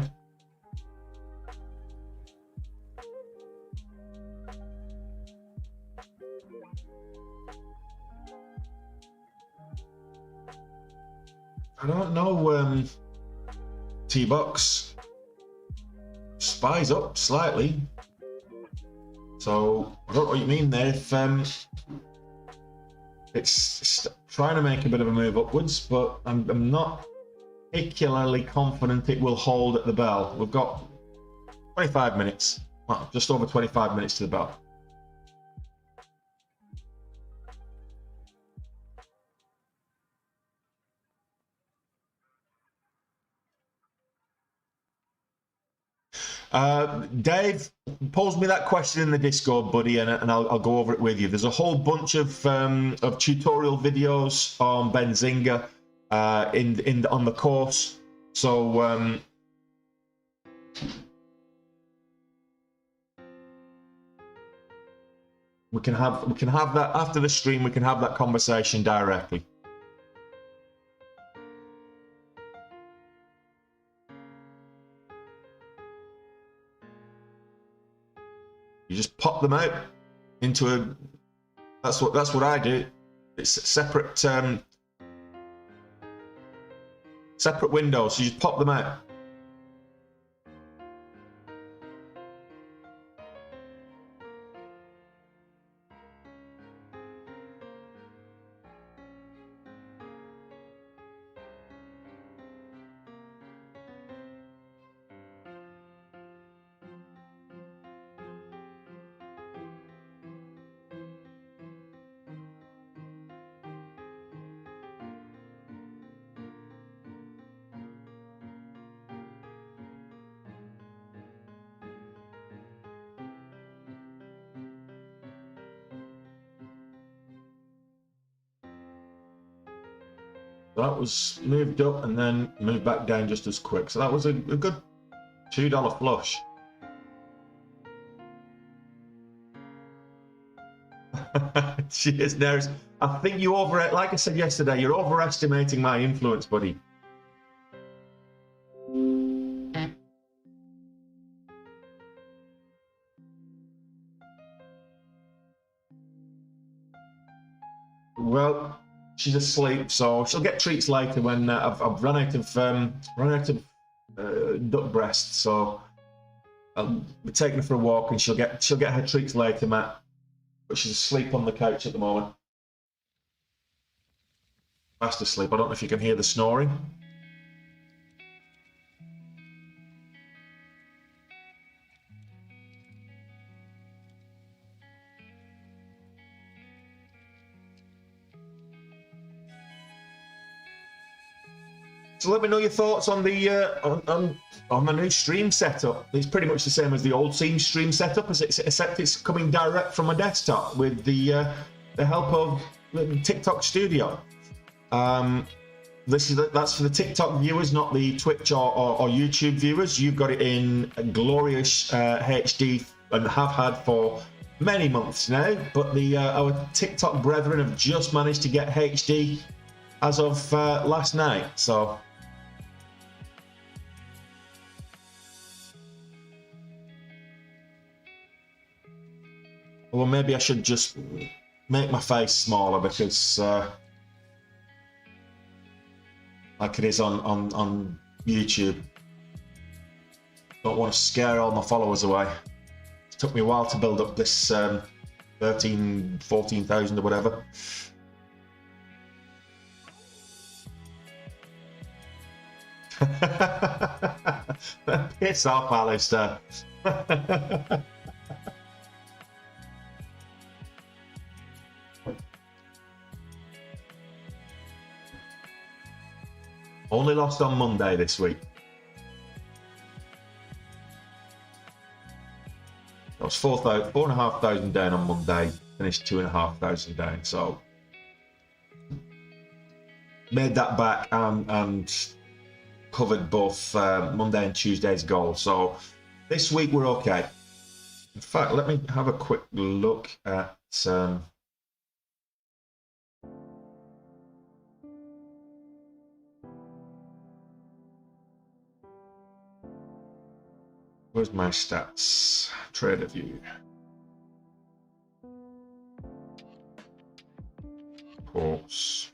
I don't know, T-Box. Spy's up slightly. So, I don't know what you mean there. If it's trying to make a bit of a move upwards, but I'm not particularly confident it will hold at the bell. We've got 25 minutes, well, just over 25 minutes to the bell. Dave, pose me that question in the Discord, buddy, and I'll go over it with you. There's a whole bunch of tutorial videos on Benzinga on the course, so we can have that after the stream. We can have that conversation directly. You just pop them out into a. That's what I do. It's separate separate windows. So you just pop them out. That was moved up and then moved back down just as quick. So that was a good $2 flush. Cheers, Neris. I think you like I said yesterday, you're overestimating my influence, buddy. Well, she's asleep, so she'll get treats later when I've run out of duck breast. So I'll be taking her for a walk, and she'll get her treats later, Matt. But she's asleep on the couch at the moment. Fast asleep. I don't know if you can hear the snoring. So let me know your thoughts on the on the new stream setup. It's pretty much the same as the old stream setup, except it's coming direct from my desktop with the help of TikTok Studio. That's for the TikTok viewers, not the Twitch or YouTube viewers. You've got it in glorious HD and have had for many months now. But our TikTok brethren have just managed to get HD as of last night. So. Well, maybe I should just make my face smaller because, like it is on YouTube, don't want to scare all my followers away. It took me a while to build up this 14,000 or whatever. Piss off, Alistair. Only lost on Monday this week. I was 4,500 down on Monday, finished 2,500 down. So made that back and covered both Monday and Tuesday's goals. So this week we're okay. In fact, let me have a quick look at where's my stats? Trader view. Reports.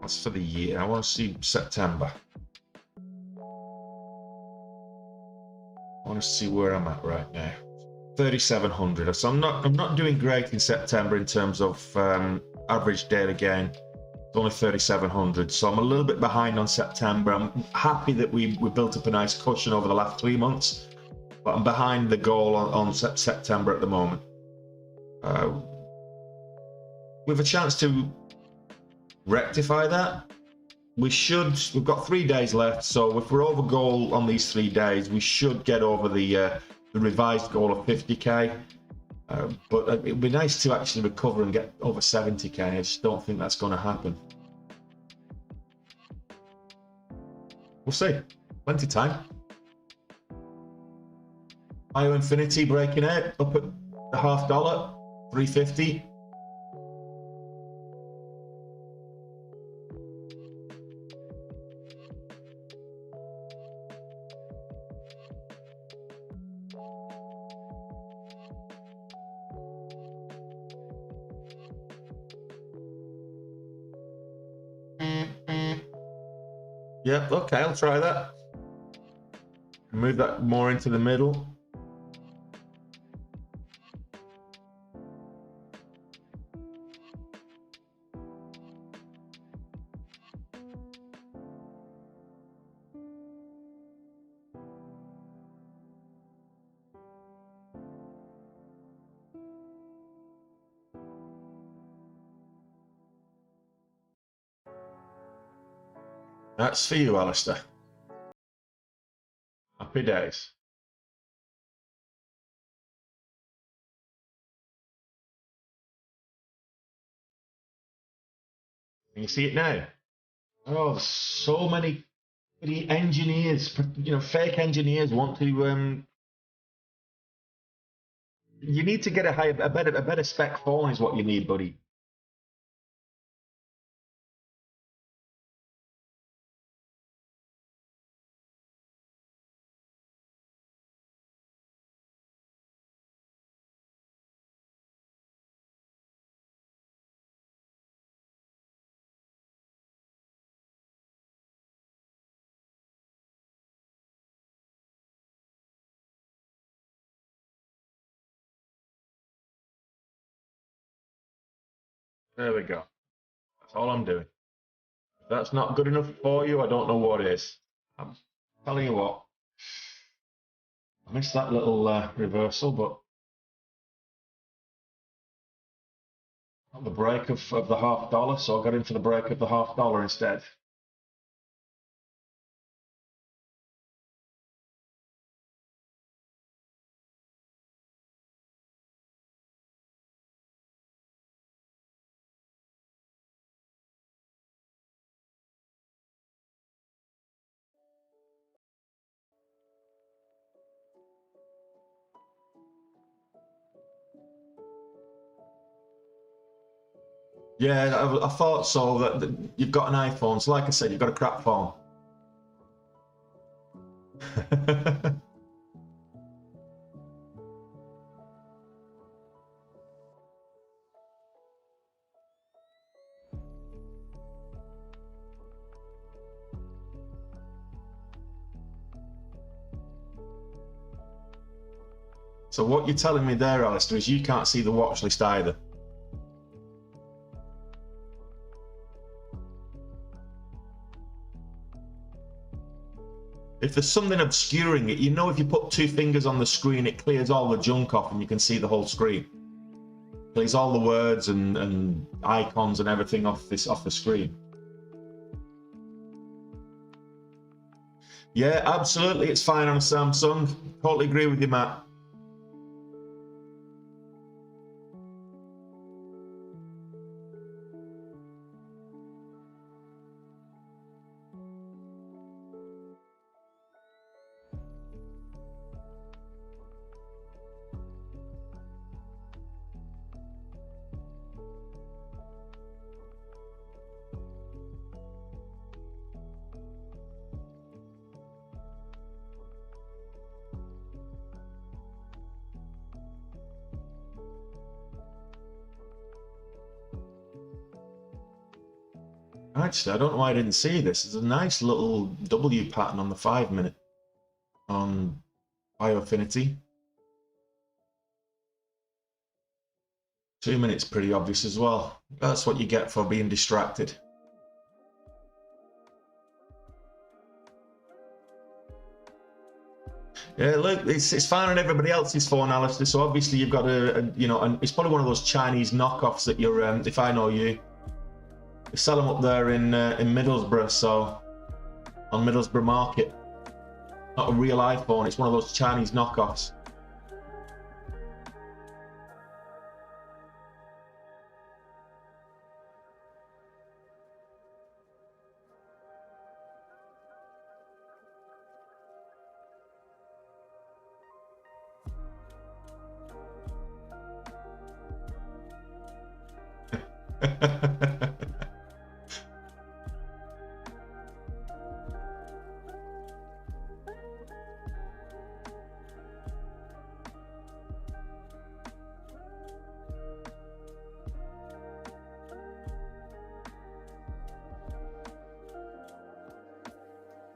That's for the year. I want to see September. I want to see where I'm at right now. 3,700. So I'm not doing great in September in terms of average daily gain. It's only 3,700, so I'm a little bit behind on September. I'm happy that we built up a nice cushion over the last 3 months, but I'm behind the goal on September at the moment. We have a chance to rectify that. We've got 3 days left, so if we're over goal on these 3 days, we should get over the revised goal of 50k. But it'd be nice to actually recover and get over 70k. I just don't think that's going to happen. We'll see. Plenty of time. IO Infinity breaking out up at the $0.50, 350. Yeah, okay, I'll try that. Move that more into the middle. That's for you, Alistair. Happy days. Can you see it now? Oh, so many engineers, fake engineers want to. You need to get a better spec phone is what you need, buddy. There we go. That's all I'm doing. If that's not good enough for you, I don't know what is. I'm telling you what. I missed that little reversal, but the break of the $0.50, so I got into the break of the $0.50 instead. Yeah, I thought so. That you've got an iPhone, so like I said, you've got a crap phone. So what you're telling me there, Alistair, is you can't see the watch list either. If there's something obscuring it, if you put 2 fingers on the screen, it clears all the junk off and you can see the whole screen. Plays all the words and icons and everything off the screen. Yeah, absolutely, it's fine on a Samsung. Totally agree with you, Matt. Actually, I don't know why I didn't see this. There's a nice little W pattern on the 5-minute on Biofinity. 2 minutes pretty obvious as well. That's what you get for being distracted. Yeah, look, it's fine on everybody else's phone, Alistair. So obviously you've got you know, and it's probably one of those Chinese knockoffs that you're, if I know you, they sell them up there in Middlesbrough, so on Middlesbrough Market. Not a real iPhone, it's one of those Chinese knockoffs.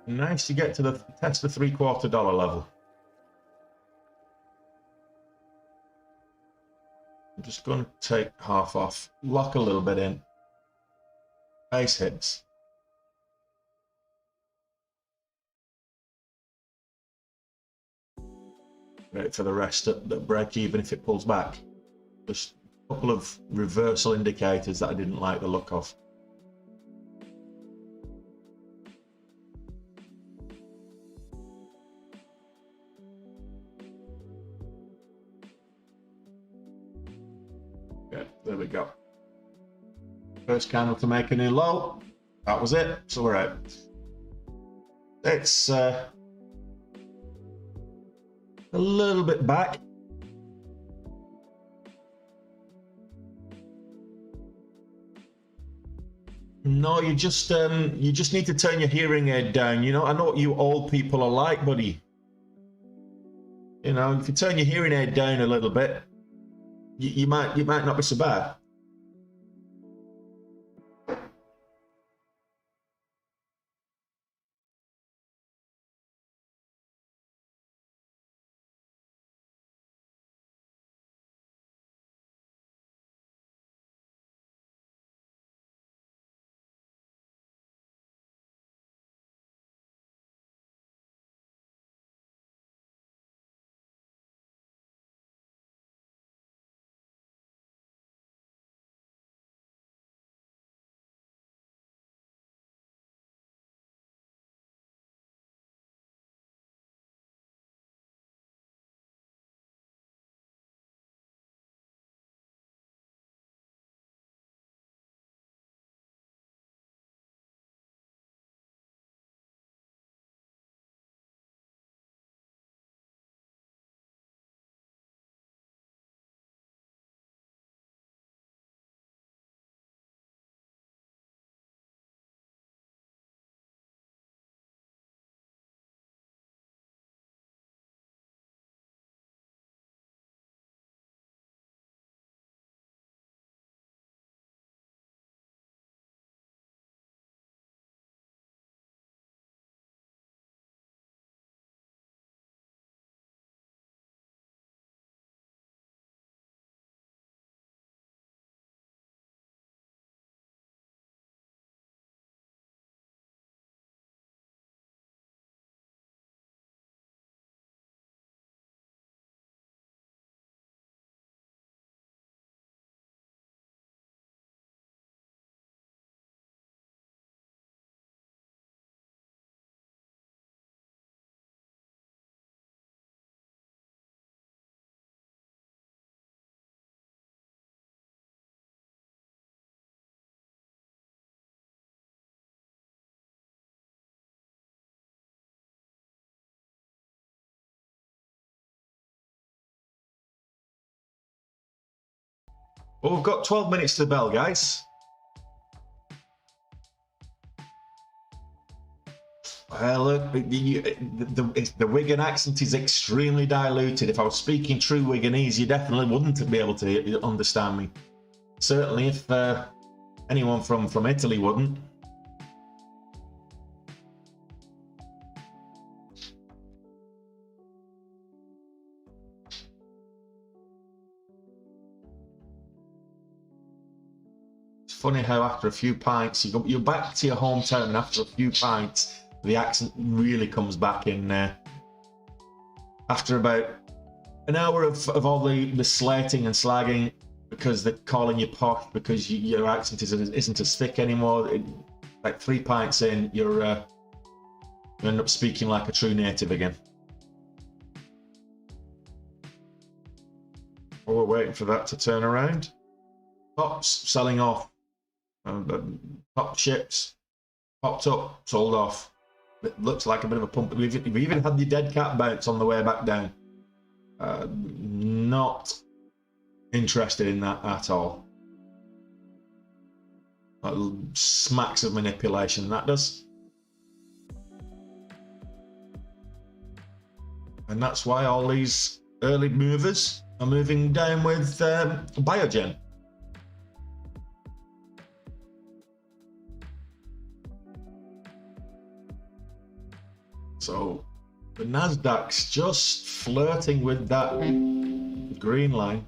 Nice to get to test the $750 level. I'm just going to take half off, lock a little bit in. Base hits. Wait for the rest at break even if it pulls back. Just a couple of reversal indicators that I didn't like the look of. Okay, there we go. First candle to make a new low. That was it. So we're out. It's a little bit back. No, you just need to turn your hearing aid down. You know, I know what you old people are like, buddy. You know, if you turn your hearing aid down a little bit, you might not be so bad. Well, we've got 12 minutes to the bell, guys. Well, look, the Wigan accent is extremely diluted. If I was speaking true Wiganese, you definitely wouldn't be able to understand me. Certainly, if anyone from Italy wouldn't. It's funny how after a few pints, you're back to your hometown, and after a few pints, the accent really comes back in there. After about an hour of all the slating and slagging, because they're calling you posh, because your accent isn't as thick anymore. Like 3 pints in, you end up speaking like a true native again. While we're waiting for that to turn around, tops selling off. Top ships popped up, sold off. It looks like a bit of a pump. We've even had the dead cat bounce on the way back down. Not interested in that at all. That smacks of manipulation, that does. And that's why all these early movers are moving down with Biogen. So the Nasdaq's just flirting with that green line.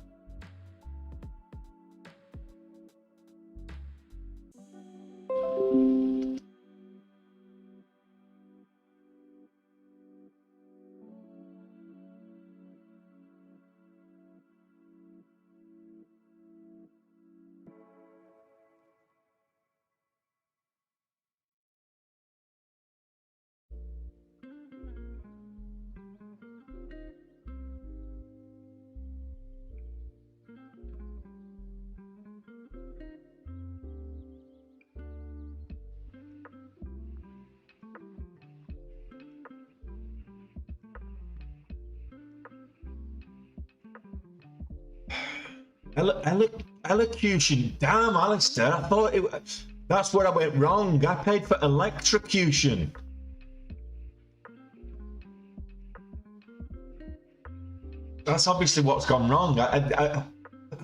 Elocution. Damn, Alistair, I thought that's where I went wrong. I paid for electrocution. That's obviously what's gone wrong. I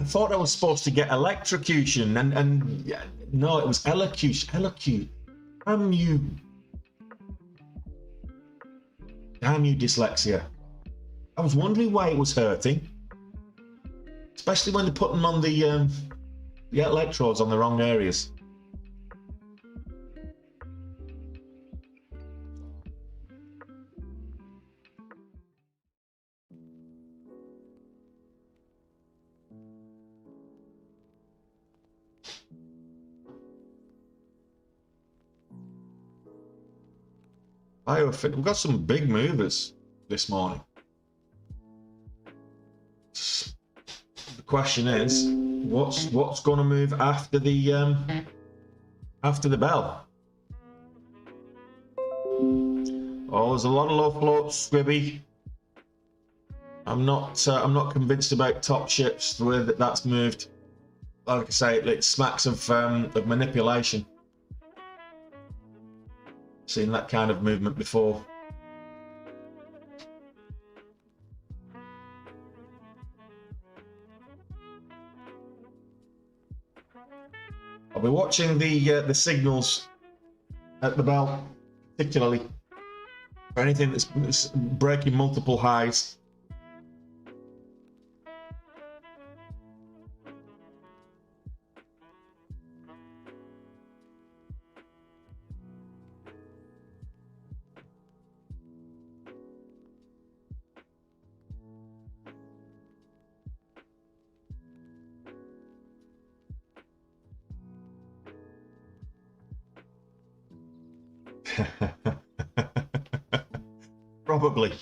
thought I was supposed to get electrocution, and yeah, no, it was elocution. Damn you, dyslexia. I was wondering why it was hurting. Especially when they put them on the electrodes on the wrong areas. We've got some big movers this morning. The question is, what's going to move after the bell? Oh, there's a lot of low floats, Squibby. I'm not convinced about top ships, the way that's moved. Like I say, it smacks of manipulation. Seen that kind of movement before. I'll be watching the signals at the bell, particularly for anything that's breaking multiple highs. Probably.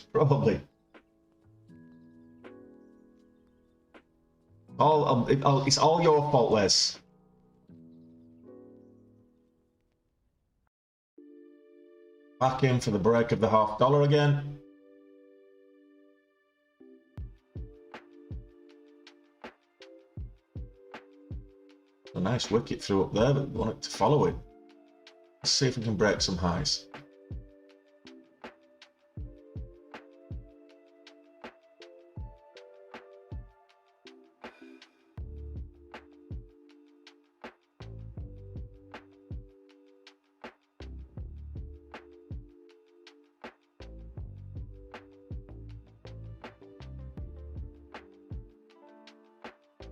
It's all your fault, Les. Back in for the break of the $0.50 again. nice wicket through up there, but we want it to follow it. Let's see if we can break some highs.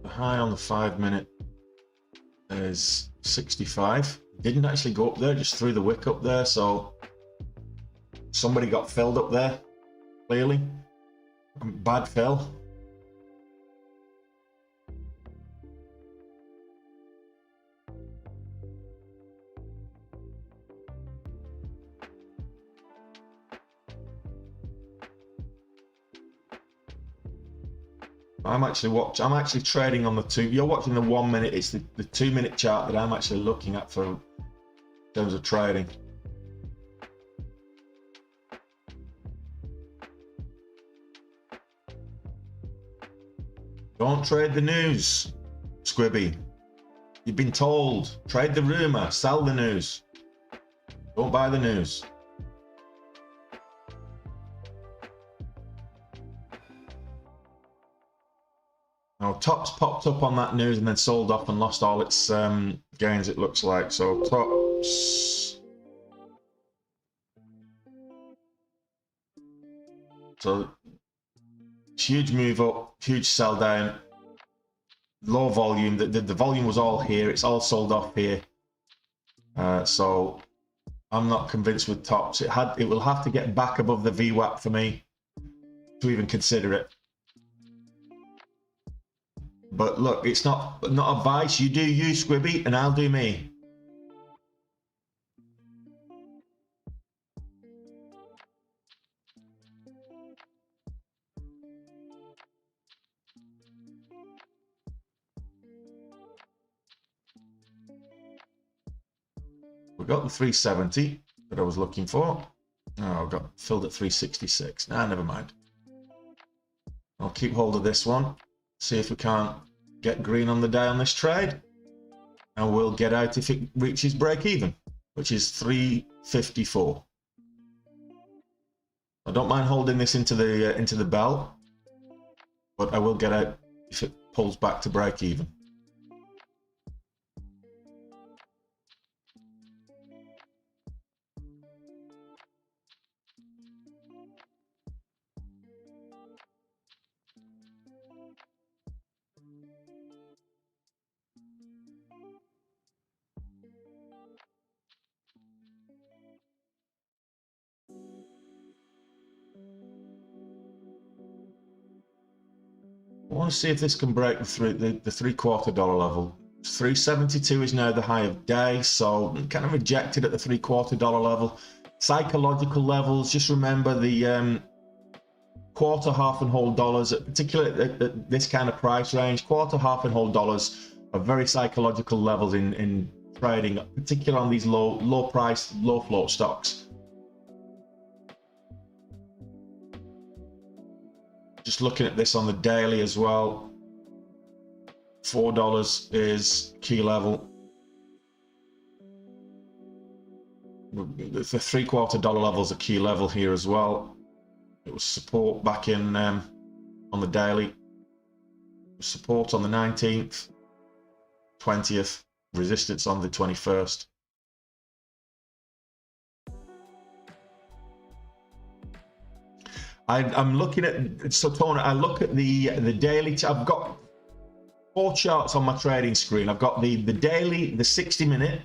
The high on the 5 minute is 65. Didn't actually go up there, just threw the wick up there, so somebody got filled up there, clearly. Bad fill. I'm actually trading on the 2. You're watching the 1 minute. It's the 2 minute chart that I'm actually looking at for in terms of trading. Don't trade the news, Squibby. You've been told. Trade the rumor. Sell the news. Don't buy the news. Now, Top's popped up on that news and then sold off and lost all its gains, it looks like. So, Top's... So, huge move up, huge sell down, low volume. The volume was all here. It's all sold off here. So, I'm not convinced with Tops. It will have to get back above the VWAP for me to even consider it. But look, it's not advice. You do you, Squibby, and I'll do me. We got the 370 that I was looking for. Oh, I got filled at 366. Nah, never mind. I'll keep hold of this one. See if we can't get green on the day on this trade, and we'll get out if it reaches break even, which is 354. I don't mind holding this into the bell, but I will get out if it pulls back to break even. I want to see if this can break the $0.75 level. 372 is now the high of day, so kind of rejected at the $0.75 level. Psychological levels, just remember the quarter, half and whole dollars, particularly at this kind of price range. Quarter, half and whole dollars are very psychological levels in trading, particularly on these low price, low float stocks. Just looking at this on the daily as well, $4 is key level. The $0.75 level is a key level here as well. It was support back in on the daily. Support on the 19th, 20th, resistance on the 21st. I'm looking at, so Tony, I look at the daily. I've got 4 charts on my trading screen. I've got the daily, the 60-minute,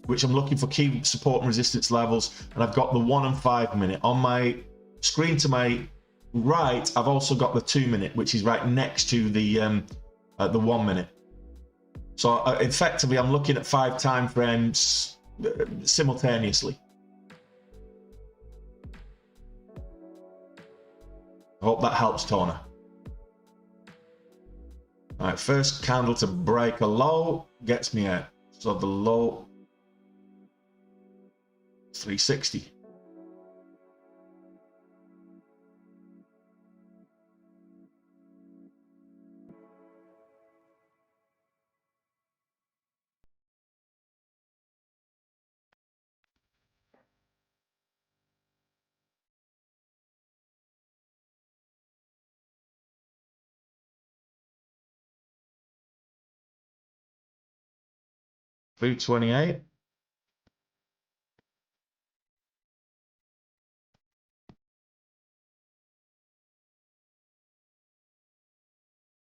which I'm looking for key support and resistance levels, and I've got the 1 and 5 minute. On my screen to my right, I've also got the 2 minute, which is right next to the 1 minute. So effectively, I'm looking at 5 time frames simultaneously. I hope that helps, Tona. All right, first candle to break a low gets me out. So the low, 360. 328.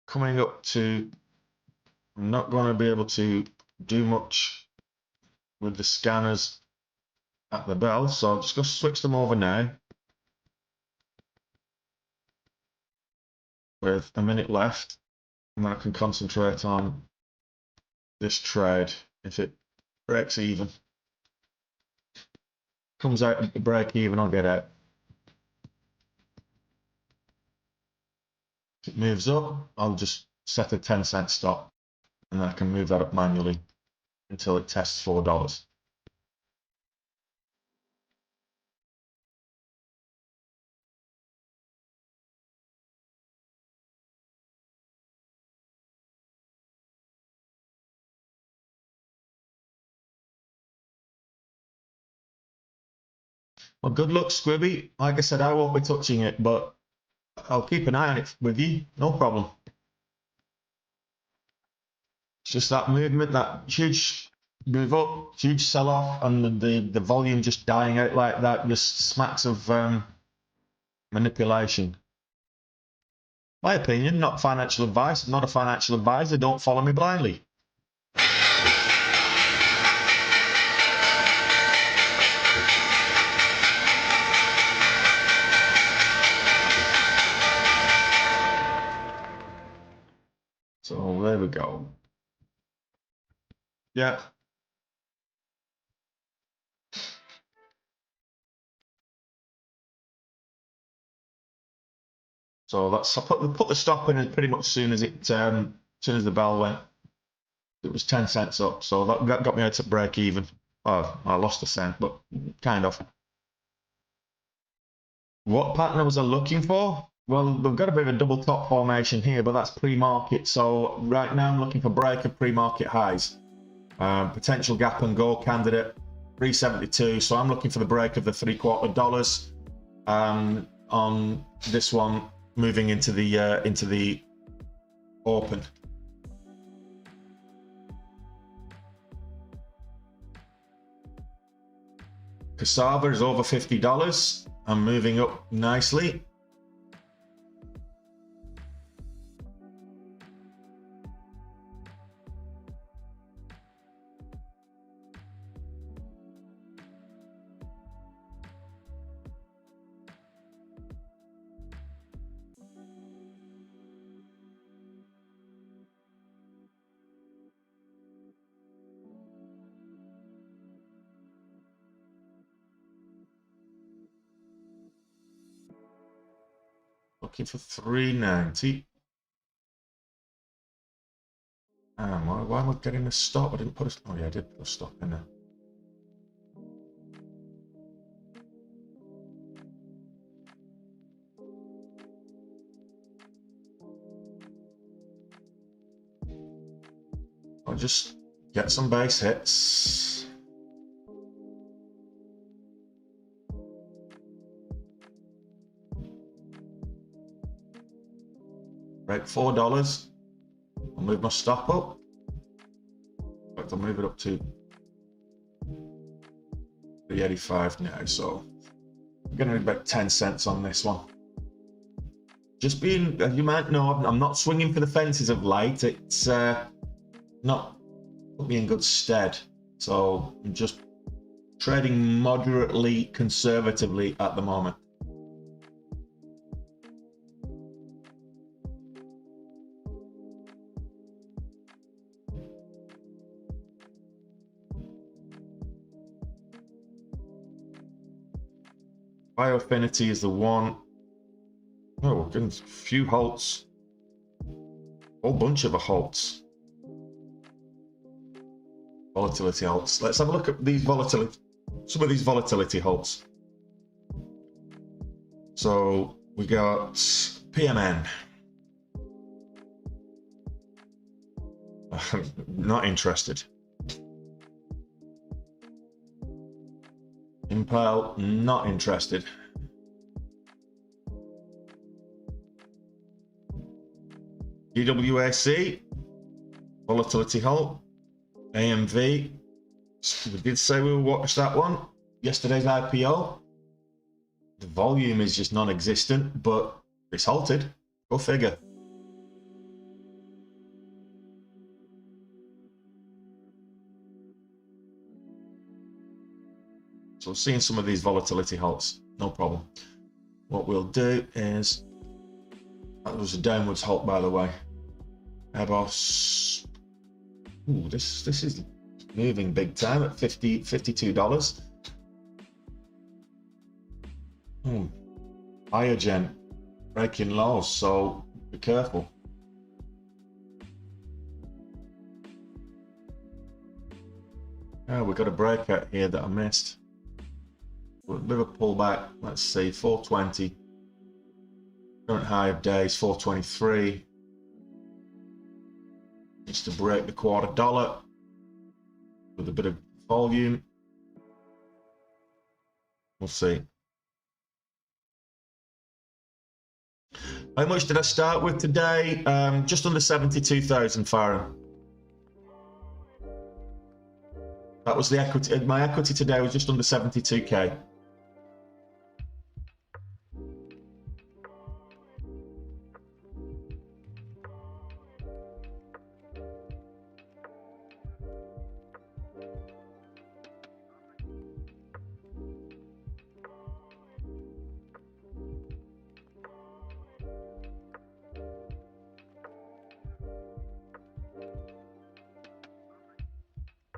Coming up to, I'm not going to be able to do much with the scanners at the bell, so I'm just going to switch them over now with a minute left, and then I can concentrate on this trade. If it breaks even, comes out at the break even, I'll get out. If it moves up, I'll just set a 10-cent stop, and then I can move that up manually until it tests $4. Well, good luck, Squibby. Like I said, I won't be touching it, but I'll keep an eye on it with you. No problem. It's just that movement, that huge move up, huge sell off, and the volume just dying out like that just smacks of manipulation. My opinion, not financial advice. I'm not a financial advisor. Don't follow me blindly. So there we go. Yeah. So that's, I put the stop in pretty much as soon as the bell went. It was 10 cents up, so that got me out to break even. Oh, I lost a cent, but kind of. What pattern was I looking for? Well, we've got a bit of a double top formation here, but that's pre-market. So right now I'm looking for break of pre-market highs. Potential gap and go candidate 372. So I'm looking for the break of the $0.75 on this one, moving into the open. Cassava is over $50. I'm moving up nicely. Looking for 390. Why am I getting a stop? I didn't put a, oh yeah, I did put a stop in there. I'll just get some base hits. Break $4. I'll move my stop up. In fact, I'll move it up to 385 now. So I'm going to need about 10 cents on this one. Just being, you might know, I'm not swinging for the fences of late. It's not put me in good stead. So I'm just trading moderately conservatively at the moment. Bioaffinity is the one. Oh, we're getting a few halts. Whole bunch of halts. Volatility halts. Let's have a look at these volatility. Some of these volatility halts. So we got PMN. Not interested. Impel, not interested. EWAC, volatility halt. AMV, We did say we would watch that one. Yesterday's IPO. The volume is just non-existent, but it's halted. Go figure. So we're seeing some of these volatility halts. No problem. What we'll do is, that was a downwards halt, by the way. Abos. Ooh, this is moving big time at $52. Biogen breaking lows, so be careful. Oh, we got a breakout here that I missed. A bit of a pullback. Let's see, 420. Current high of days, 423. Needs to break the $0.25 with a bit of volume. We'll see. How much did I start with today? Just under 72,000 Farron. That was the equity. My equity today was just under 72k.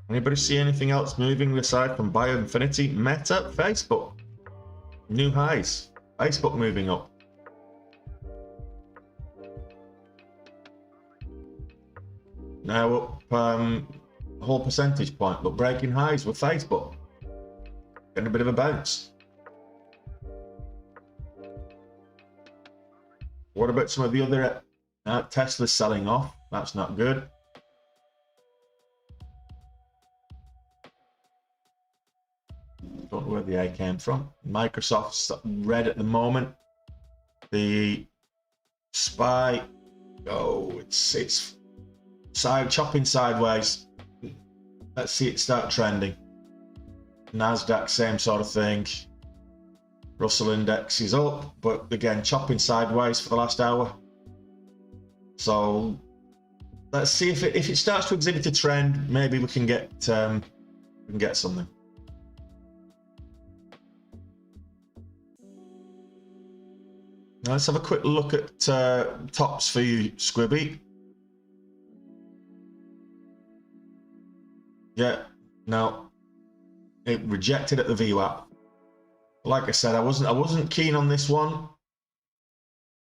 Anybody see anything else moving aside from Bioinfinity? Meta, Facebook, new highs. Facebook moving up. Now up a whole percentage point, but breaking highs with Facebook. Getting a bit of a bounce. What about some of the other Tesla's selling off? That's not good. Don't know where the A came from. Microsoft's red at the moment. The SPY, it's chopping sideways. Let's see it start trending. Nasdaq, same sort of thing. Russell index is up, but again chopping sideways for the last hour. So let's see if it starts to exhibit a trend. Maybe we can get something. Now let's have a quick look at tops for you, Squibby. Yeah, no, it rejected at the VWAP. Like I said, I wasn't keen on this one,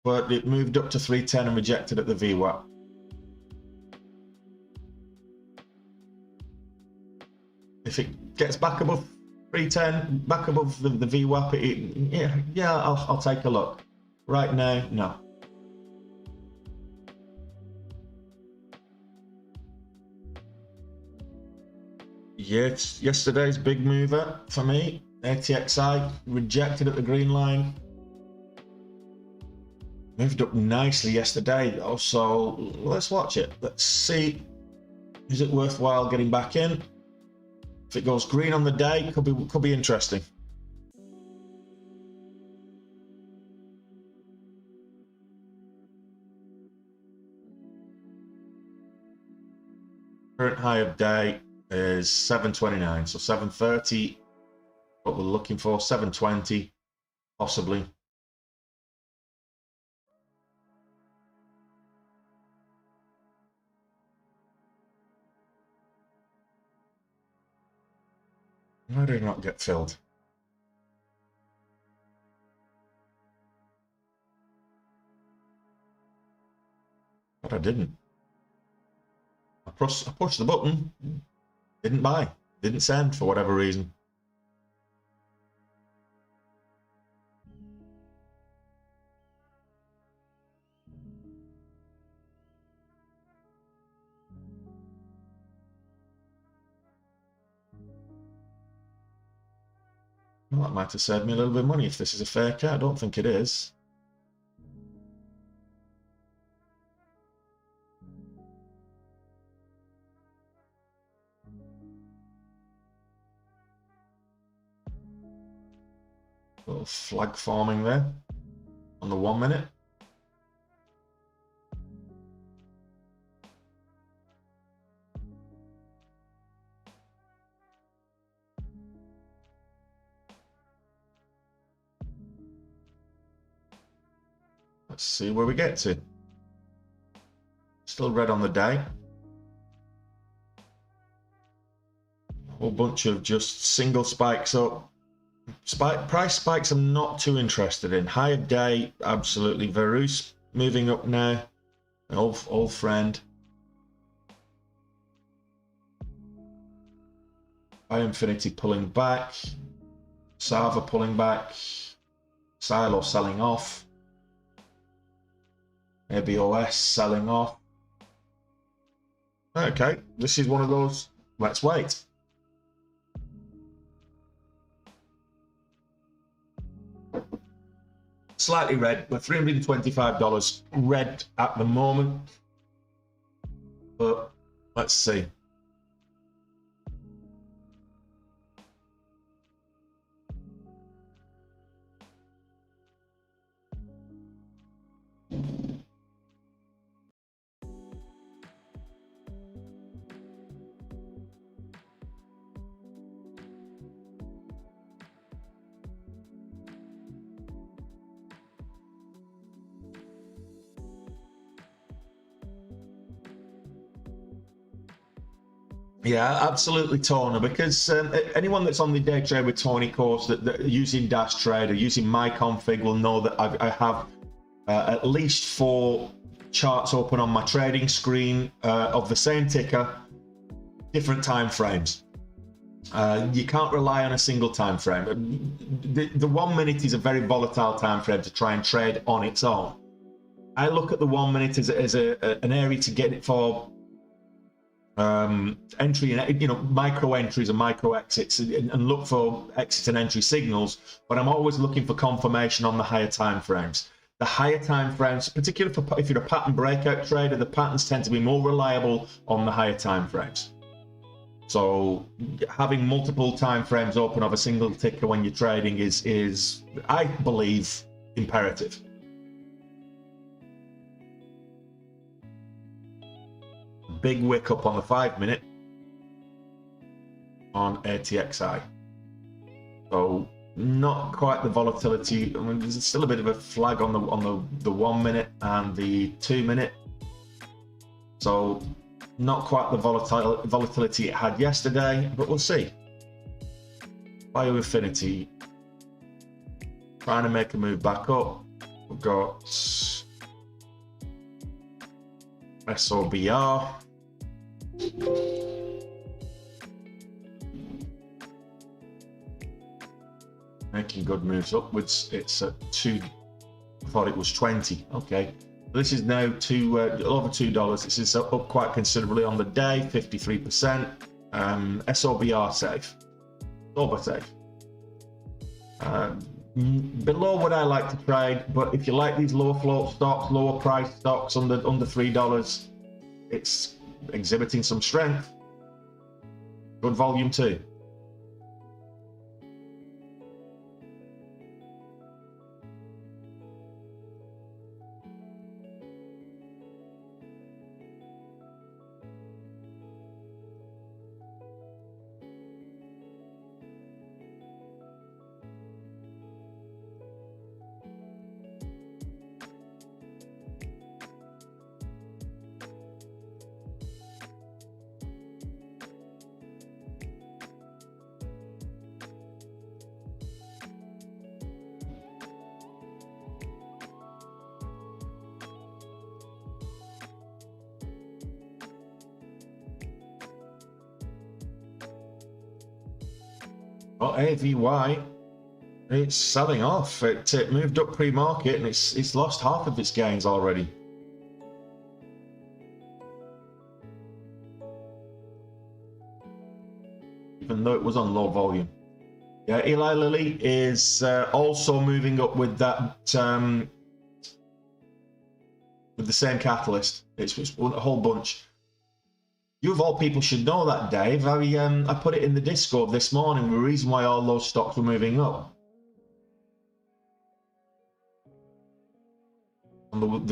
but it moved up to 310 and rejected at the VWAP. If it gets back above 310, back above the VWAP, yeah, I'll take a look. Right now, no. Yeah, it's yesterday's big mover for me. ATXI rejected at the green line. Moved up nicely yesterday though, so let's watch it. Let's see, is it worthwhile getting back in? If it goes green on the day, could be interesting. Current high of day is 729, so 730. What we're looking for, 720, possibly. Why did it not get filled? But I didn't. I pushed the button, didn't buy, didn't send for whatever reason. Well, that might have saved me a little bit of money if this is a fake. I don't think it is. Little flag forming there on the 1 minute. Let's see where we get to. Still red on the day. A whole bunch of just single spikes up. Price spikes I'm not too interested in. Higher day, absolutely. Verus moving up now. An old friend. Infinity pulling back. Sava pulling back. Silo selling off. Maybe OS selling off. Okay, this is one of those. Let's wait. Slightly red, but $325 red at the moment. But let's see. Yeah, absolutely, Toner, because anyone that's on the day trade with Tony course that using Dash Trade or using my config will know that I have at least 4 charts open on my trading screen of the same ticker, different time frames. You can't rely on a single time frame. The 1 minute is a very volatile time frame to try and trade on its own. I look at the 1 minute as an area to get it for entry and micro entries and micro exits, and look for exit and entry signals, but I'm always looking for confirmation on the higher time frames. The higher time frames, particularly if you're a pattern breakout trader, the patterns tend to be more reliable on the higher time frames. So having multiple time frames open of a single ticker when you're trading is I believe, imperative. Big wick up on the 5 minute on ATXI. So not quite the volatility. I mean, there's still a bit of a flag on the 1 minute and the 2 minute. So not quite the volatility it had yesterday, but we'll see. Bioinfinity trying to make a move back up. We've got SOBR. Making good moves upwards. It's at 2. I thought it was 20. Okay, this is now over $2. This is up quite considerably on the day. 53%. SOBR safe. Sober safe. Below what I like to trade, but if you like these lower float stocks, lower price stocks under $3, it's exhibiting some strength. Good volume too. Well, AVY, it's selling off. It moved up pre-market and it's lost half of its gains already. Even though it was on low volume. Yeah, Eli Lilly is also moving up with that with the same catalyst. It's a whole bunch. You of all people should know that, Dave. I put it in the Discord this morning, the reason why all those stocks were moving up. on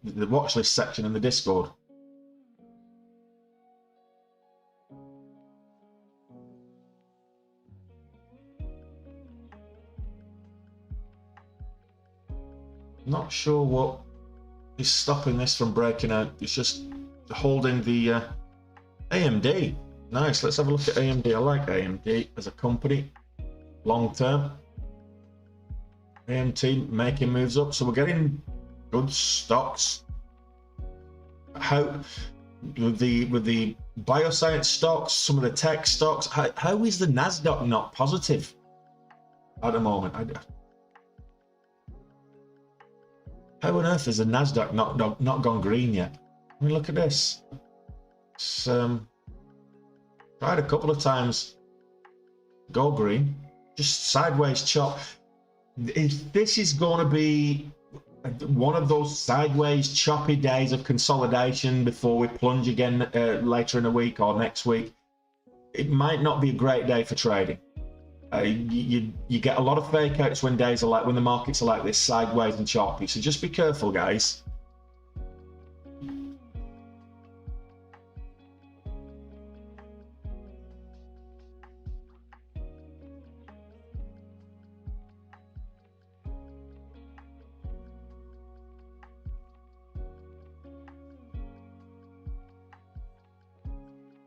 the watch list section in the Discord. Not sure what is stopping this from breaking out. It's just holding the AMD. Nice. Let's have a look at AMD. I like AMD as a company, long term. AMT making moves up, so we're getting good stocks. How with the bioscience stocks, some of the tech stocks, how is the Nasdaq not positive at the moment? How on earth is the Nasdaq not gone green yet? I mean, look at this. It's tried a couple of times, go green, just sideways chop. If this is going to be one of those sideways choppy days of consolidation before we plunge again later in the week or next week, it might not be a great day for trading. You get a lot of fake outs when the markets are like this, sideways and choppy. So just be careful, guys.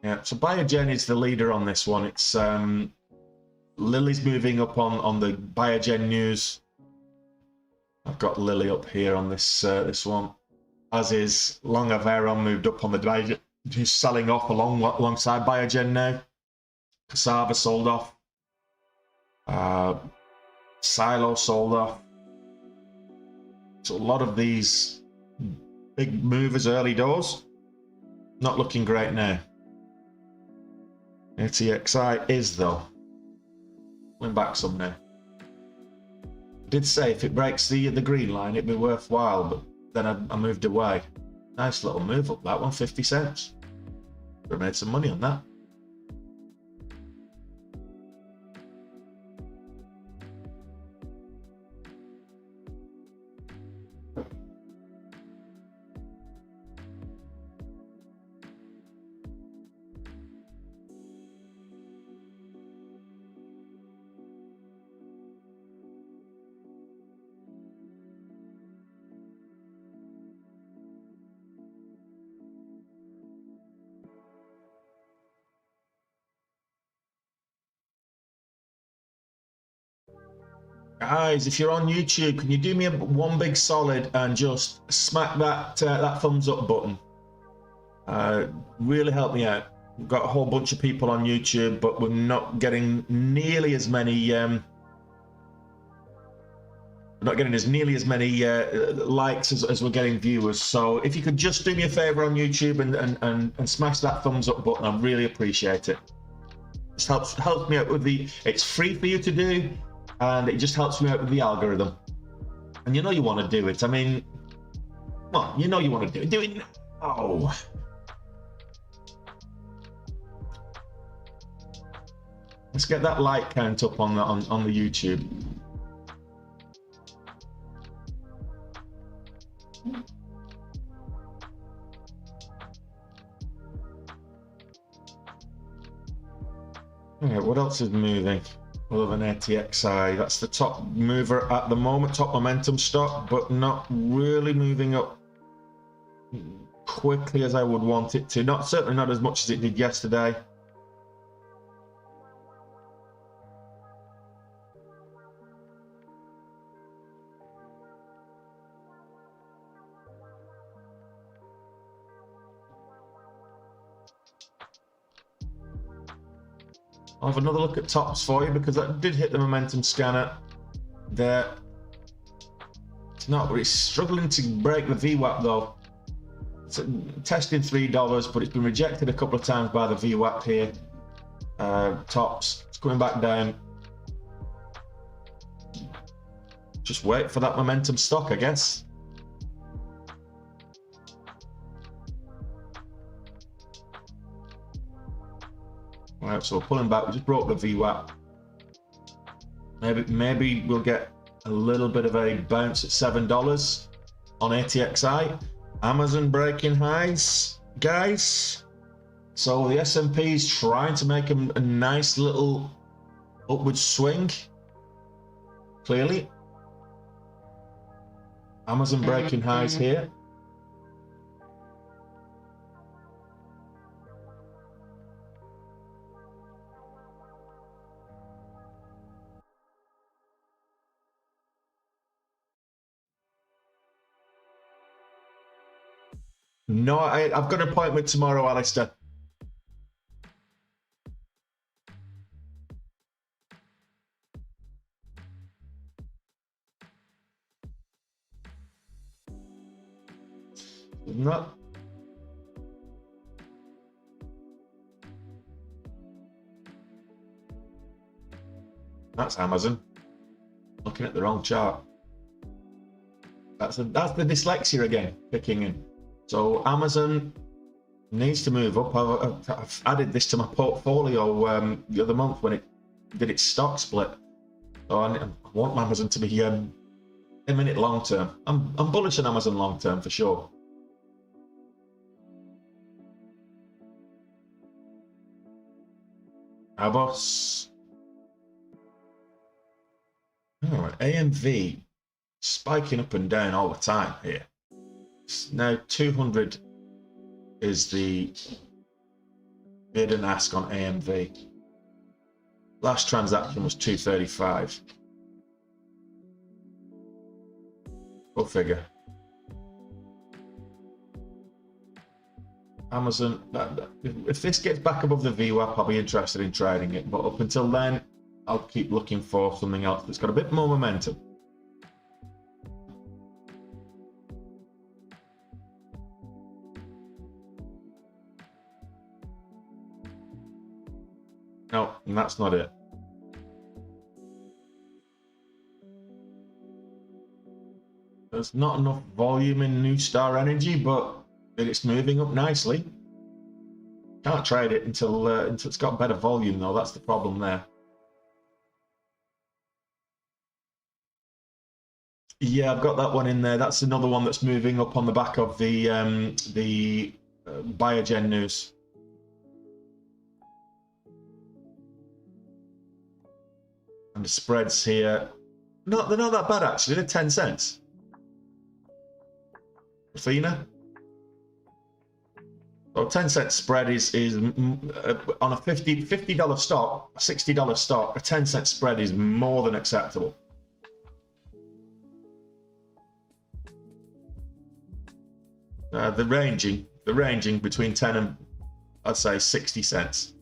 Yeah, so Biogen is the leader on this one. It's Lilly's moving up on the Biogen news. I've got Lilly up here on this this one, as is Longaveron moved up on the Biogen. He's selling off alongside Biogen now. Cassava sold off. Silo sold off. So a lot of these big movers early doors, not looking great now. ATXI is though. Went back some now. I did say if it breaks the green line, it'd be worthwhile, but then I moved away. Nice little move up that one, 50 cents. We made some money on that. Guys, if you're on YouTube, can you do me one big solid and just smack that that thumbs up button? Really help me out. We've got a whole bunch of people on YouTube, but we're not getting nearly as many. Not getting nearly as many likes as we're getting viewers. So if you could just do me a favor on YouTube and smash that thumbs up button, I'd really appreciate it. Just helps me out with the. It's free for you to do. And it just helps me out with the algorithm. And you know you want to do it. I mean, come on, you know you want to do it. Do it now. Oh. Let's get that like count up on the YouTube. Okay, what else is moving? Other than ATXI, that's the top mover at the moment, top momentum stock, but not really moving up quickly as I would want it to. Certainly not as much as it did yesterday. I'll have another look at tops for you because that did hit the momentum scanner there. It's not, but it's struggling to break the VWAP though. It's testing $3, but it's been rejected a couple of times by the VWAP here. Tops, it's coming back down. Just wait for that momentum stock, I guess. Right, so we're pulling back. We just broke the VWAP. Maybe we'll get a little bit of a bounce at $7. on ATXI. Amazon breaking highs, guys. So the S&P is trying to make a nice little upward swing. Clearly. Amazon breaking highs here. No, I've got an appointment tomorrow, Alistair. Not. That's Amazon. Looking at the wrong chart. That's the dyslexia again kicking in. So Amazon needs to move up. I've added this to my portfolio the other month when it did its stock split. So I want Amazon to be imminent long term. I'm bullish on Amazon long term for sure. Abos. All right, AMV spiking up and down all the time here. Now 200 is the bid and ask on AMV. Last transaction was 235. Go figure. Amazon, if this gets back above the VWAP, I'll be interested in trading it. But up until then, I'll keep looking for something else that's got a bit more momentum. No, and that's not it. There's not enough volume in New Star Energy, but it's moving up nicely. Can't trade it until it's got better volume, though. That's the problem there. Yeah, I've got that one in there. That's another one that's moving up on the back of the Biogen news. And the spreads here, they're not that bad actually. They're 10 cents. Athena. So 10-cent spread is on a $50 stock, a $60 stock, a 10-cent spread is more than acceptable. The ranging between 10 and I'd say 60 cents.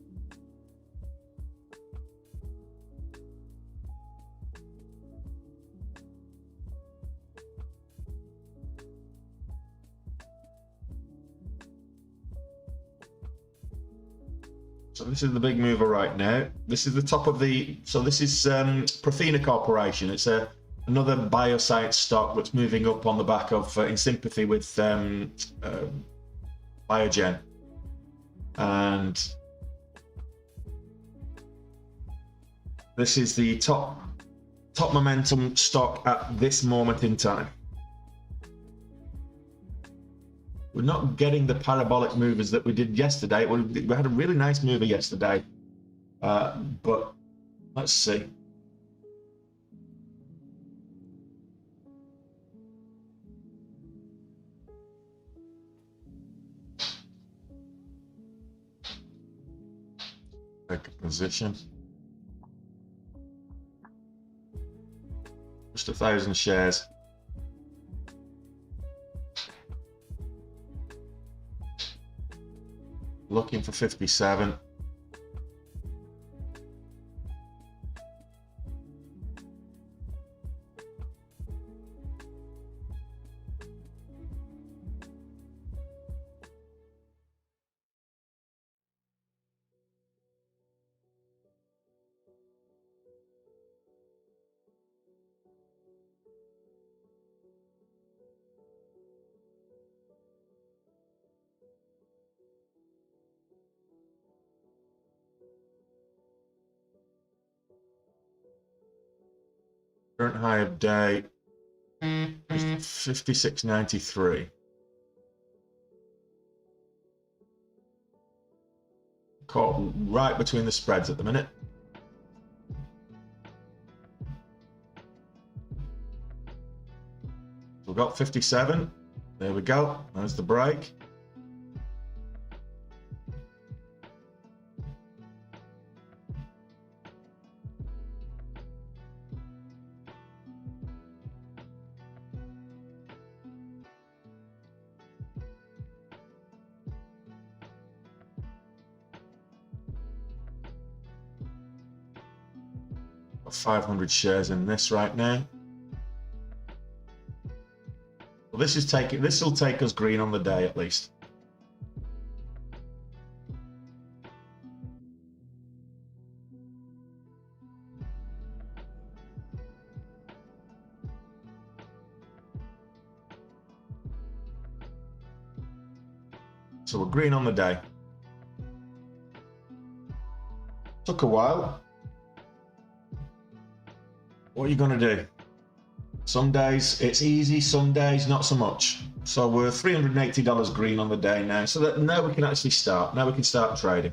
So this is the big mover right now. This is the top of the. So this is Prta Corporation. It's another bioscience stock that's moving up on the back of in sympathy with Biogen, and this is the top momentum stock at this moment in time. We're not getting the parabolic movers that we did yesterday. We had a really nice mover yesterday, but let's see. Take a position. Just 1,000 shares. Looking for 57. Current high of day is 56.93. Caught right between the spreads at the minute. We've got 57. There we go. There's the break. Got 500 shares in this right now. Well, this will take us green on the day at least. So we're green on the day. Took a while. What are you going to do? Some days it's easy, some days not so much. So we're $380 green on the day now. So that now we can actually start. Now we can start trading.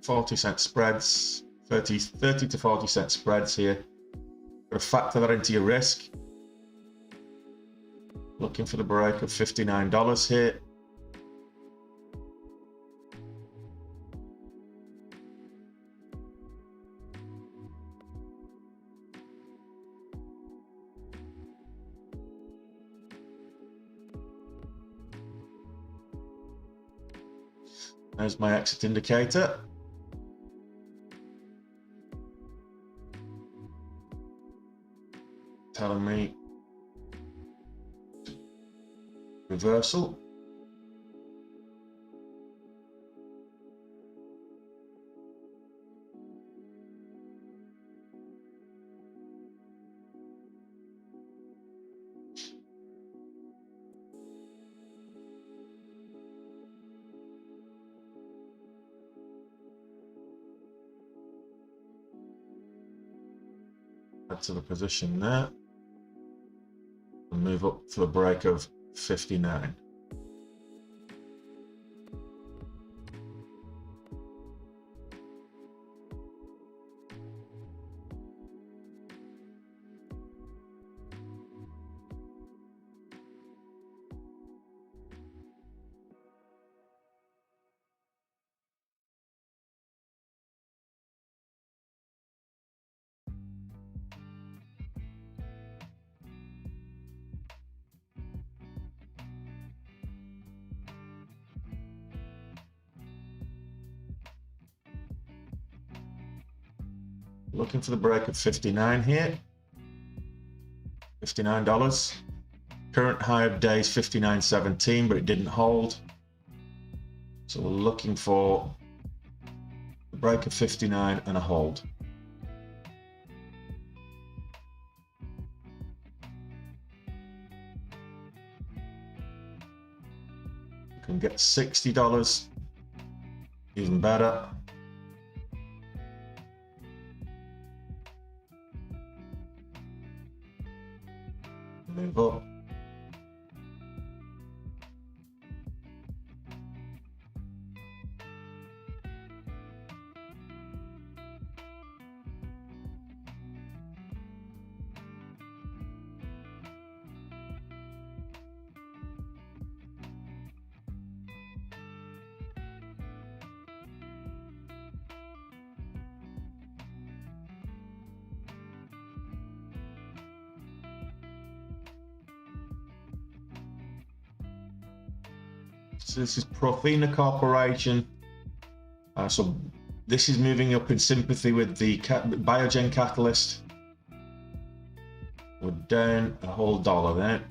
$0.40 spreads, 30 to 40 cent spreads here. Got to factor that into your risk. Looking for the break of $59 here. There's my exit indicator. Telling me reversal. Add to the position there. And move up for the break of 59. Looking for the break of 59 here. $59. Current high of day is 59.17, but it didn't hold. So we're looking for the break of 59 and a hold. You can get $60, even better. Move up. So this is Prta Corporation. So this is moving up in sympathy with the Biogen catalyst. We're down a whole dollar there.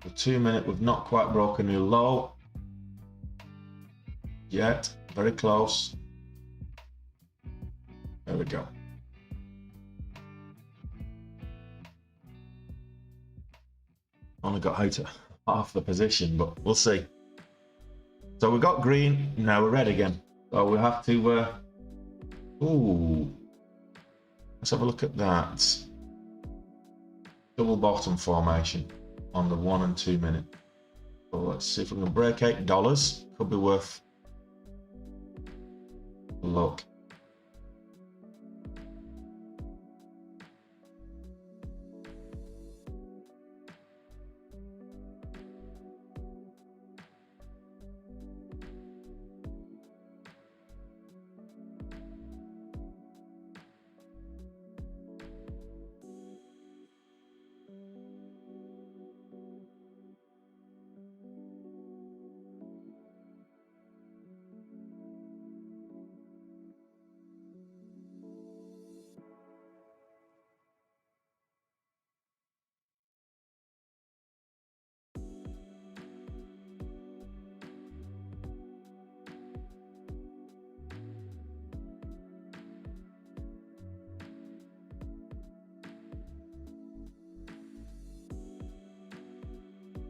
The 2 minute, we've not quite broken a new low yet. Very close. There we go. Only got out of half the position, but we'll see. So we got green, now we're red again. So we have to, ooh, let's have a look at that. Double bottom formation on the 1 and 2 minute. So let's see if we can break $8. Could be worth a look.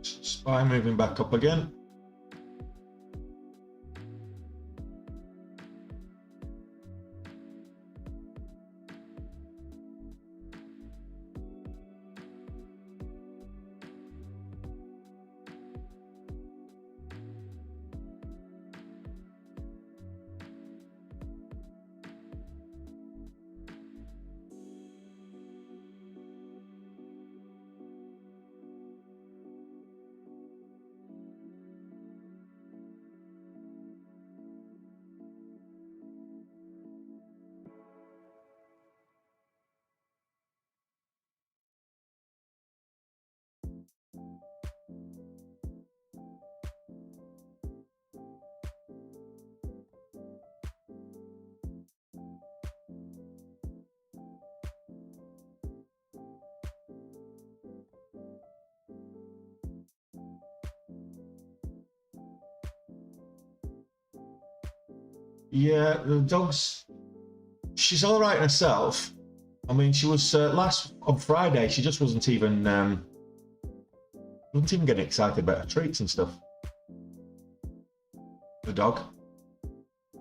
SPY moving back up again. Yeah, the dog's, she's all right herself. I mean, she was on Friday. She just wasn't even getting excited about her treats and stuff. The dog.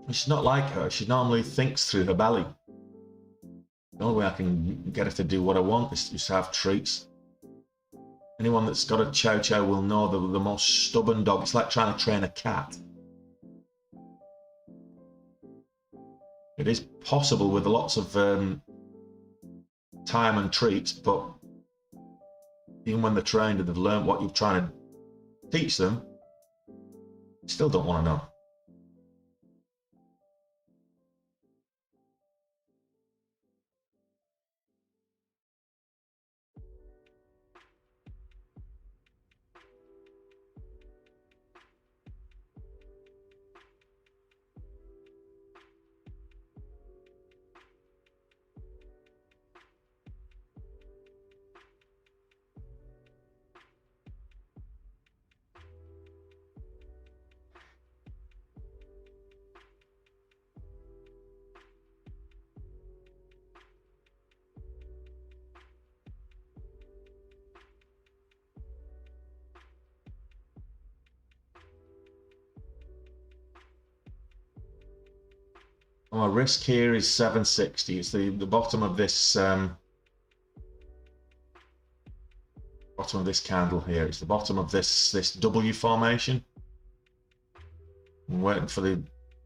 She's not like her. She normally thinks through her belly. The only way I can get her to do what I want is to have treats. Anyone that's got a chow chow will know that the most stubborn dog. It's like trying to train a cat. It is possible with lots of time and treats, but even when they're trained and they've learned what you're trying to teach them, they still don't want to know. My risk here is 760. It's the bottom of this candle here. It's the bottom of this W formation. I'm waiting for the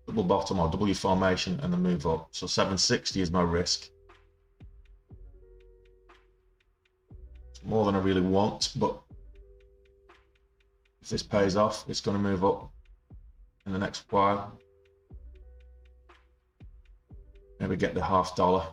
double bottom or W formation and then move up. So 760 is my risk. It's more than I really want, but if this pays off, it's going to move up in the next while. Maybe get the $50.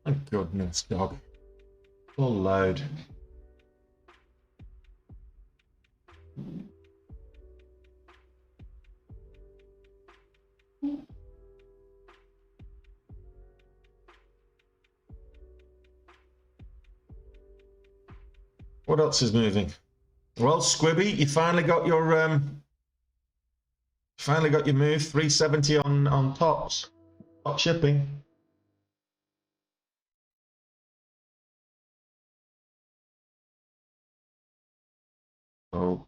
Thank goodness, dog. Full load. What else is moving? Well, Squibby, you finally got your move. 370 on tops. Top shipping. So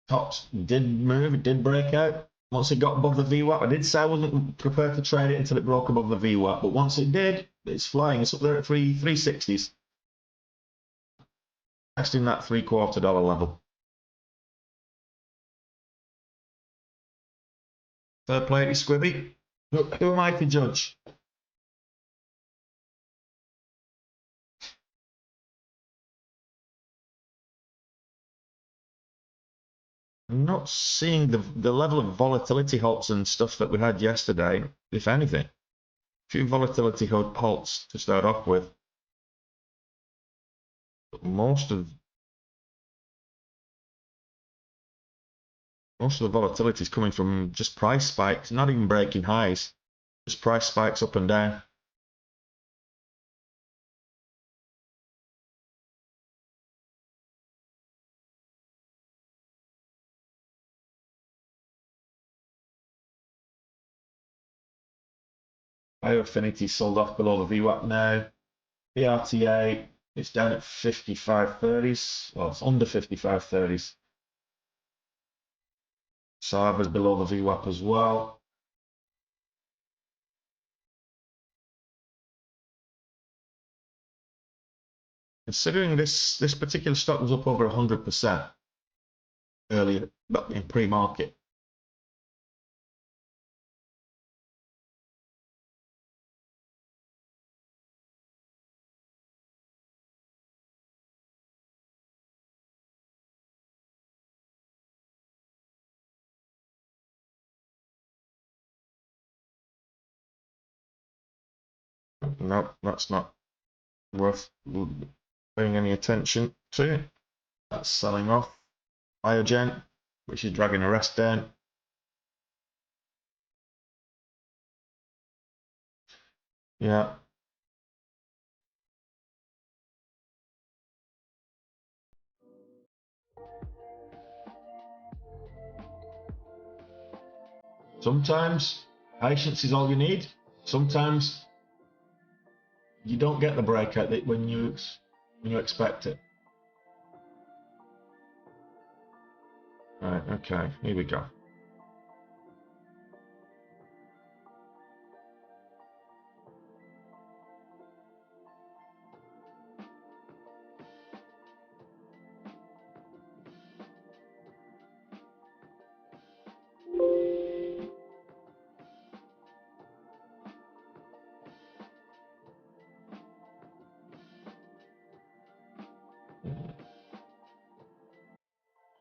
tops did move, it did break out. Once it got above the VWAP, I did say I wasn't prepared to trade it until it broke above the VWAP, but once it did, it's flying. It's up there at 360s. Testing that $0.75 level. Fair play to Squibby. Who am I to judge? I'm not seeing the level of volatility halts and stuff that we had yesterday, if anything. A few volatility halts to start off with. But most of the volatility is coming from just price spikes, not even breaking highs. Just price spikes up and down. Bioaffinity sold off below the VWAP now. PRTA, it's down at 55.30s. Well, it's under 55.30s. Sava's below the VWAP as well. Considering this particular stock was up over 100% earlier in pre-market. Nope, that's not worth paying any attention to. That's selling off. Biogen, which is dragging the rest down. Yeah. Sometimes patience is all you need. Sometimes you don't get the breakout that when you expect it. Right, okay, here we go.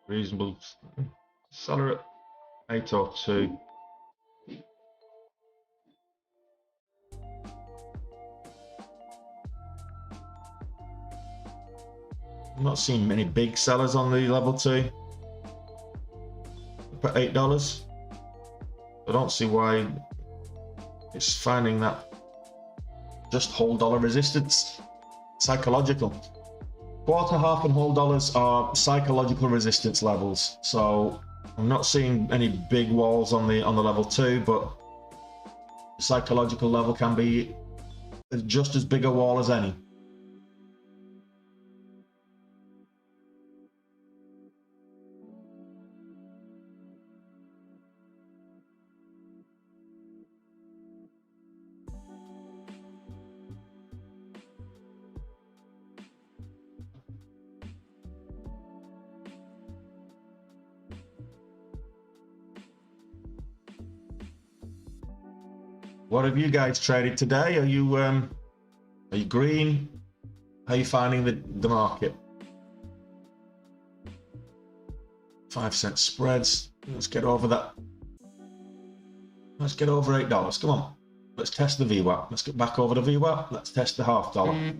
Reasonable seller at 802. I'm not seeing many big sellers on the level 2 at $8. I don't see why it's finding that just whole dollar resistance. Psychological. Quarter, half, and whole dollars are psychological resistance levels. So I'm not seeing any big walls on the level 2, but the psychological level can be just as big a wall as any. What have you guys traded today? Are you green? How are you finding the market? 5-cent spreads. Let's get over that. Let's get over $8. Come on. Let's test the VWAP. Let's get back over the VWAP. Let's test the half dollar.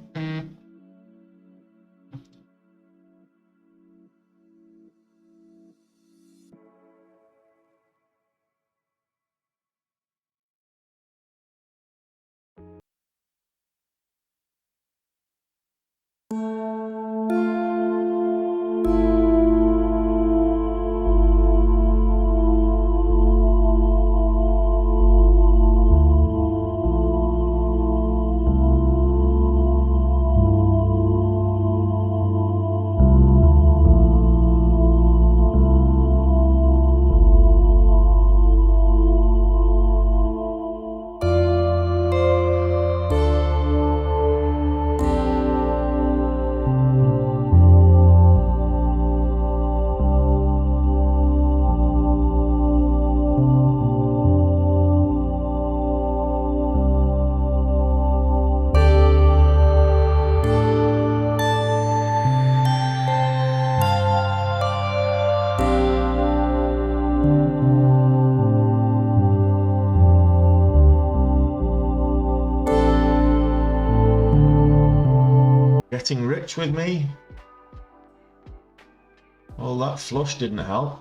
Getting rich with me. All that flush didn't help.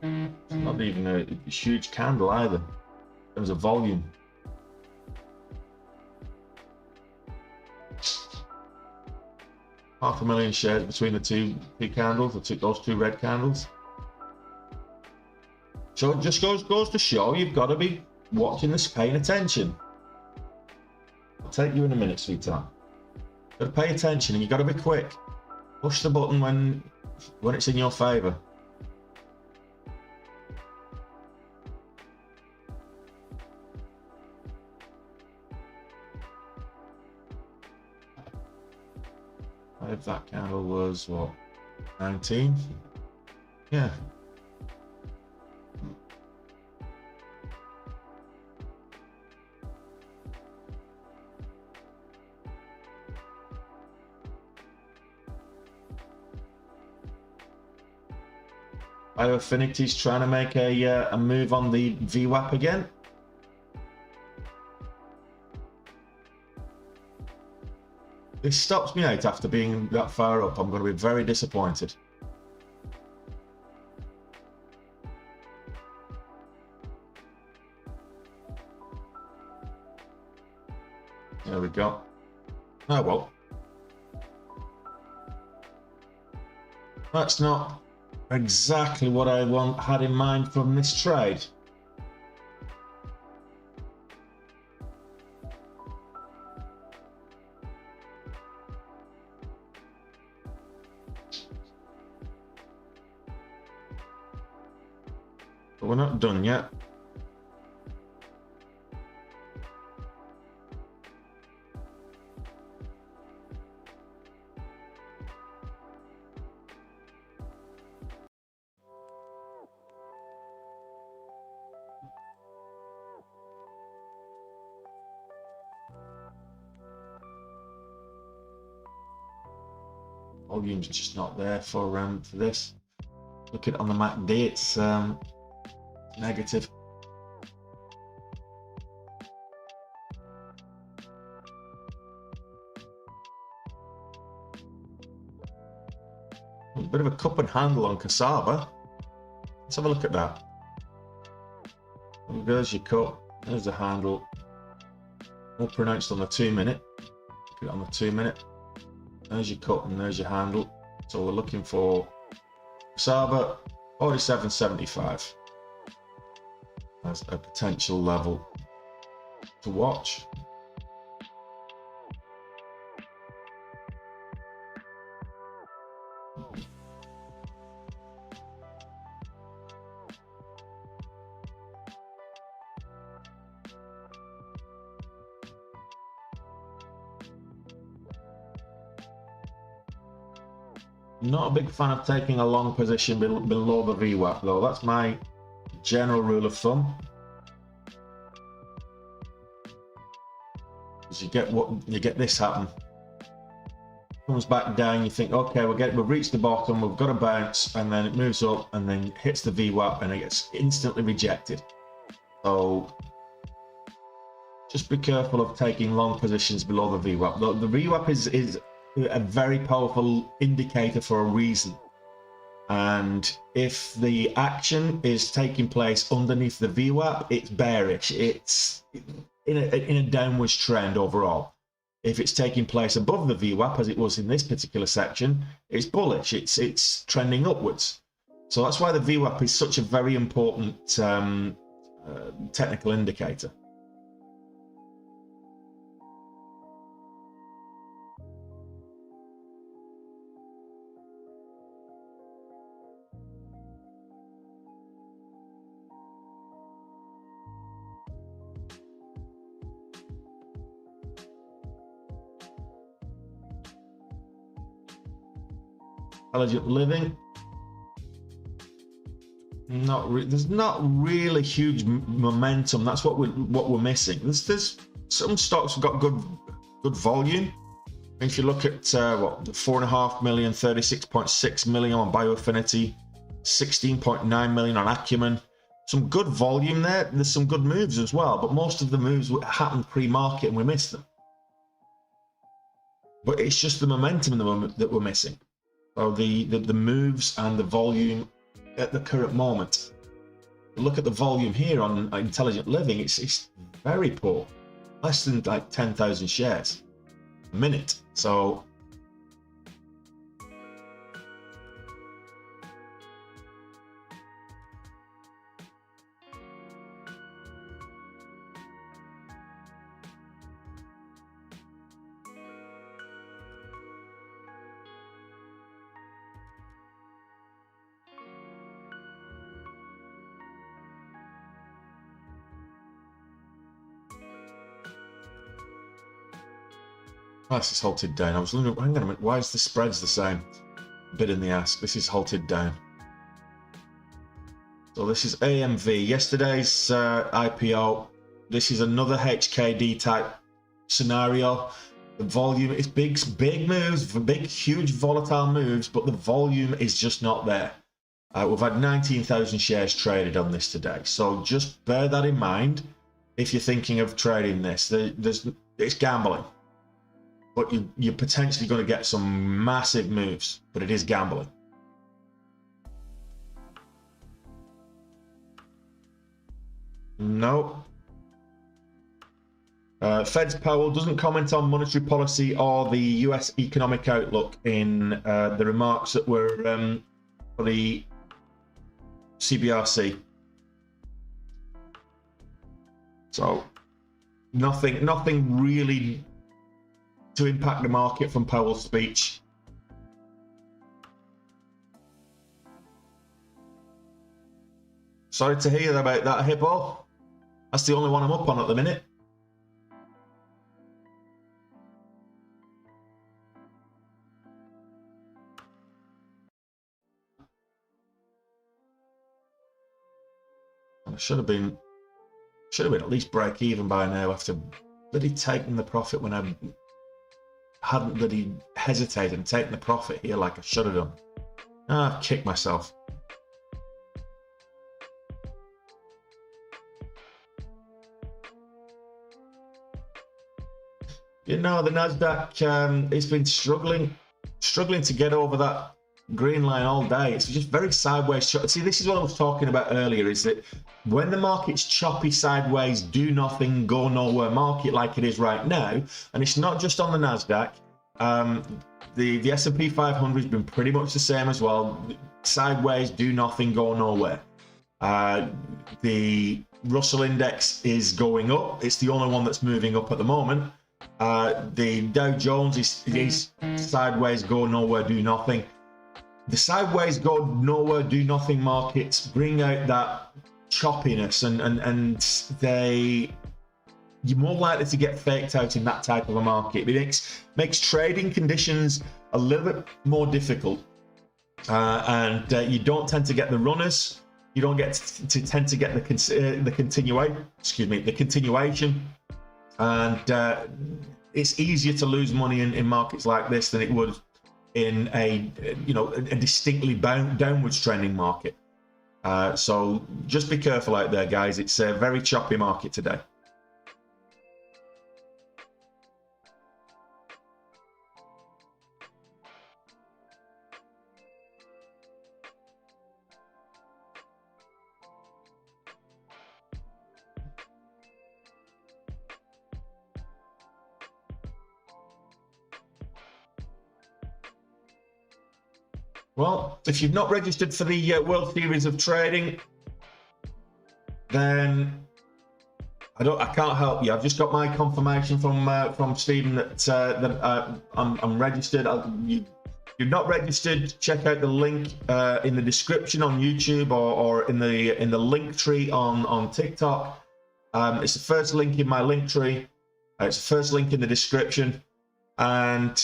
It's not even a huge candle either, in terms of volume. Half a million shares between the two candles, those two red candles. So it just goes to show you've got to be watching this, paying attention. I'll take you in a minute, sweetheart. Got to pay attention, and you've got to be quick. Push the button when it's in your favour. If that candle was what, 19? Yeah. Bioaffinity's trying to make a move on the VWAP again. This stops me out after being that far up. I'm going to be very disappointed. There we go. Oh well. That's not exactly what I had in mind from this trade. But we're not done yet. Volume's just not there for this. Look at it on the MACD, it's negative. A bit of a cup and handle on Cassava. Let's have a look at that. There's your cup, there's the handle. More pronounced on the 2-minute. Look at it on the 2-minute. There's your cup and there's your handle. So we're looking for Cassava 47.75 as a potential level to watch. Not a big fan of taking a long position below the VWAP though. That's my general rule of thumb. Because you get this happen. Comes back down, you think, okay, we've reached the bottom, we've got a bounce, and then it moves up and then hits the VWAP and it gets instantly rejected. So just be careful of taking long positions below the VWAP. The VWAP is a very powerful indicator for a reason. And if the action is taking place underneath the VWAP, it's bearish. It's in a downwards trend overall. If it's taking place above the VWAP, as it was in this particular section, it's bullish. It's trending upwards. So that's why the VWAP is such a very important technical indicator. Intelligent living. There's not really huge momentum. That's what we're missing. There's some stocks have got good volume. If you look at what 4.5 million, 36.6 million on Biofinity, 16.9 million on Acumen. Some good volume there. There's some good moves as well, but most of the moves happened pre-market and we missed them. But it's just the momentum in the moment that we're missing. So the moves and the volume at the current moment. Look at the volume here on Intelligent Living. It's very poor, less than like 10,000 shares a minute. So this is halted down. I was wondering, hang on a minute, why is the spreads the same? Bid in the ask. This is halted down. So this is AMV. Yesterday's IPO. This is another HKD type scenario. The volume is big moves, big, huge, volatile moves, but the volume is just not there. We've had 19,000 shares traded on this today. So just bear that in mind if you're thinking of trading this. It's gambling. But you're potentially going to get some massive moves, but it is gambling. No. Fed's Powell doesn't comment on monetary policy or the US economic outlook in the remarks that were for the CBRC. So nothing really to impact the market from Powell's speech. Sorry to hear about that, Hippo. That's the only one I'm up on at the minute. I should have been at least break even by now after bloody taking the profit when I hadn't bloody hesitated and taken the profit here like I should have done. Ah, I've kicked myself. You know, the Nasdaq, it's been struggling to get over that green line all day. It's just very sideways. See, this is what I was talking about earlier, is that when the market's choppy sideways, do nothing, go nowhere market like it is right now, and it's not just on the Nasdaq, the S&P 500 has been pretty much the same as well. Sideways, do nothing, go nowhere. The Russell index is going up. It's the only one that's moving up at the moment. The Dow Jones is sideways, go nowhere, do nothing. The sideways, go nowhere, do nothing markets bring out that choppiness, and you're more likely to get faked out in that type of a market. It makes trading conditions a little bit more difficult. and you don't tend to get the runners. You don't get to tend to get the continuation, and it's easier to lose money in markets like this than it would in a distinctly downwards trending market. So just be careful out there, guys. It's a very choppy market today. Well, if you've not registered for the World Series of Trading, then I can't help you. I've just got my confirmation from Stephen that I'm registered. If you're not registered, check out the link in the description on YouTube or in the link tree on TikTok. It's the first link in my link tree. It's the first link in the description, and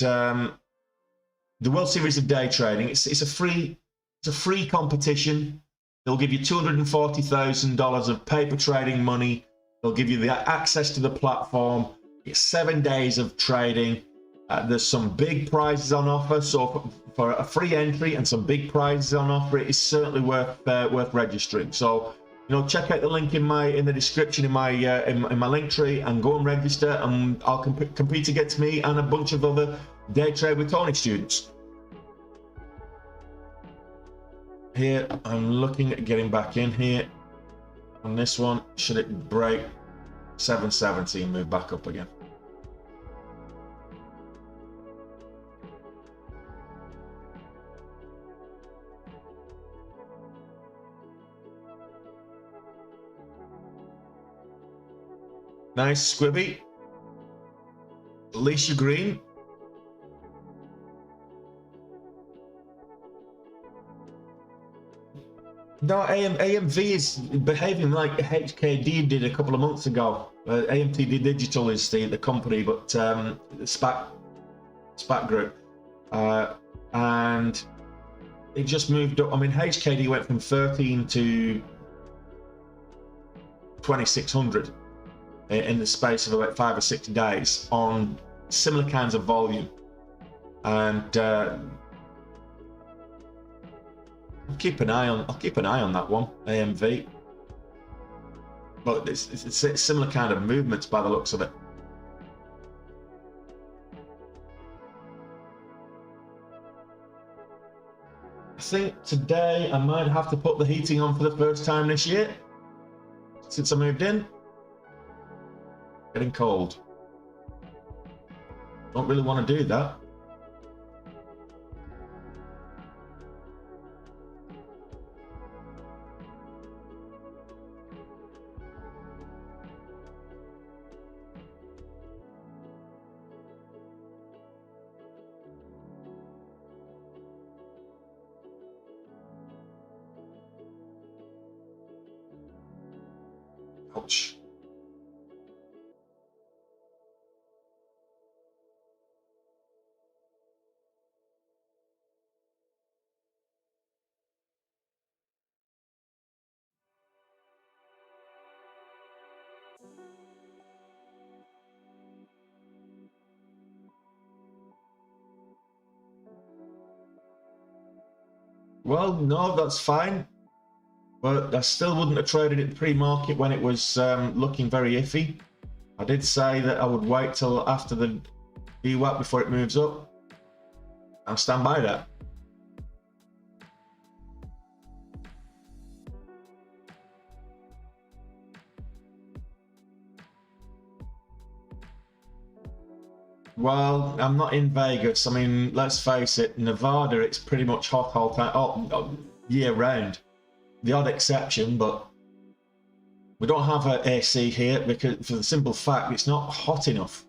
the World Series of Day Trading. It's a free competition. They'll give you $240,000 of paper trading money. They'll give you the access to the platform. It's 7 days of trading. There's some big prizes on offer. So for a free entry and some big prizes on offer, it is certainly worth registering. So check out the link in the description in my link tree and go and register, and I'll compete against me and a bunch of other Day Trade with Tony students. Here, I'm looking at getting back in here on this one. Should it break 770 and move back up again? Nice squibby. Alicia Green. No, AMV is behaving like HKD did a couple of months ago. AMTD Digital is the company, but the SPAC group. And it just moved up. I mean, HKD went from 13 to 2,600 in the space of about 5 or 6 days on similar kinds of volume. And I'll keep an eye on that one, AMV. But it's similar kind of movements by the looks of it. I think today I might have to put the heating on for the first time this year since I moved in. Getting cold. Don't really want to do that. Ouch. Well, no, that's fine. But I still wouldn't have traded it pre-market when it was looking very iffy. I did say that I would wait till after the VWAP before it moves up. I'll stand by that. Well, I'm not in Vegas. I mean, let's face it, Nevada, it's pretty much hot all time, year round. The odd exception, but we don't have an AC here because for the simple fact it's not hot enough.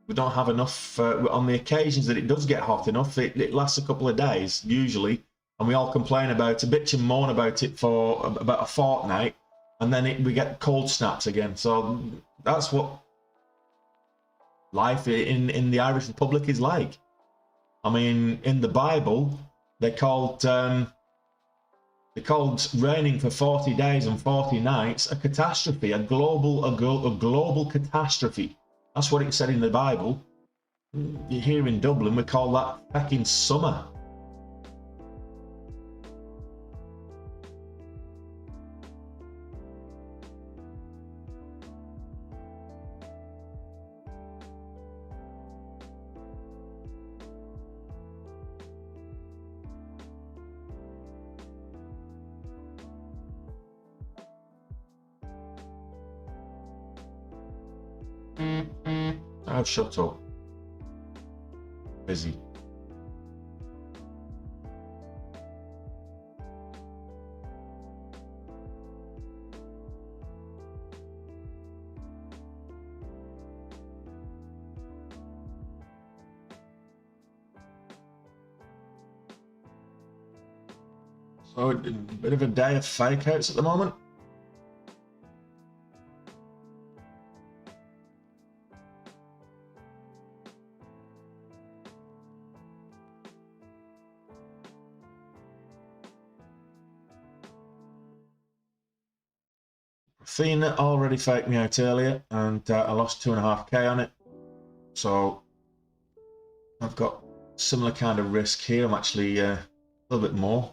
We don't have enough on the occasions that it does get hot enough. It lasts a couple of days usually, and we all complain about it, bitch and moan about it for about a fortnight, and then we get cold snaps again. So that's what life in the Irish Republic is like. I mean, in the Bible, they called raining for 40 days and 40 nights a catastrophe, a global catastrophe. That's what it said in the Bible. Here in Dublin, we call that fucking summer. Oh, shut up. Busy. So, a bit of a day of fake outs at the moment. Athena already faked me out earlier, and I lost 2.5k on it. So I've got similar kind of risk here. I'm actually a little bit more.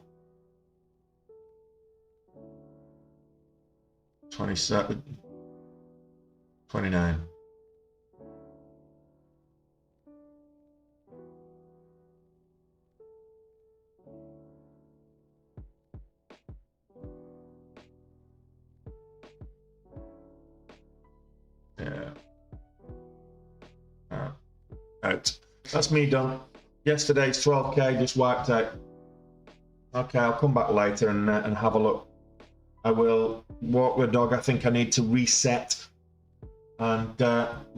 27, 29. Yeah. Out. That's me done. Yesterday's 12k just wiped out. Okay, I'll come back later and have a look. I will walk the dog. I think I need to reset and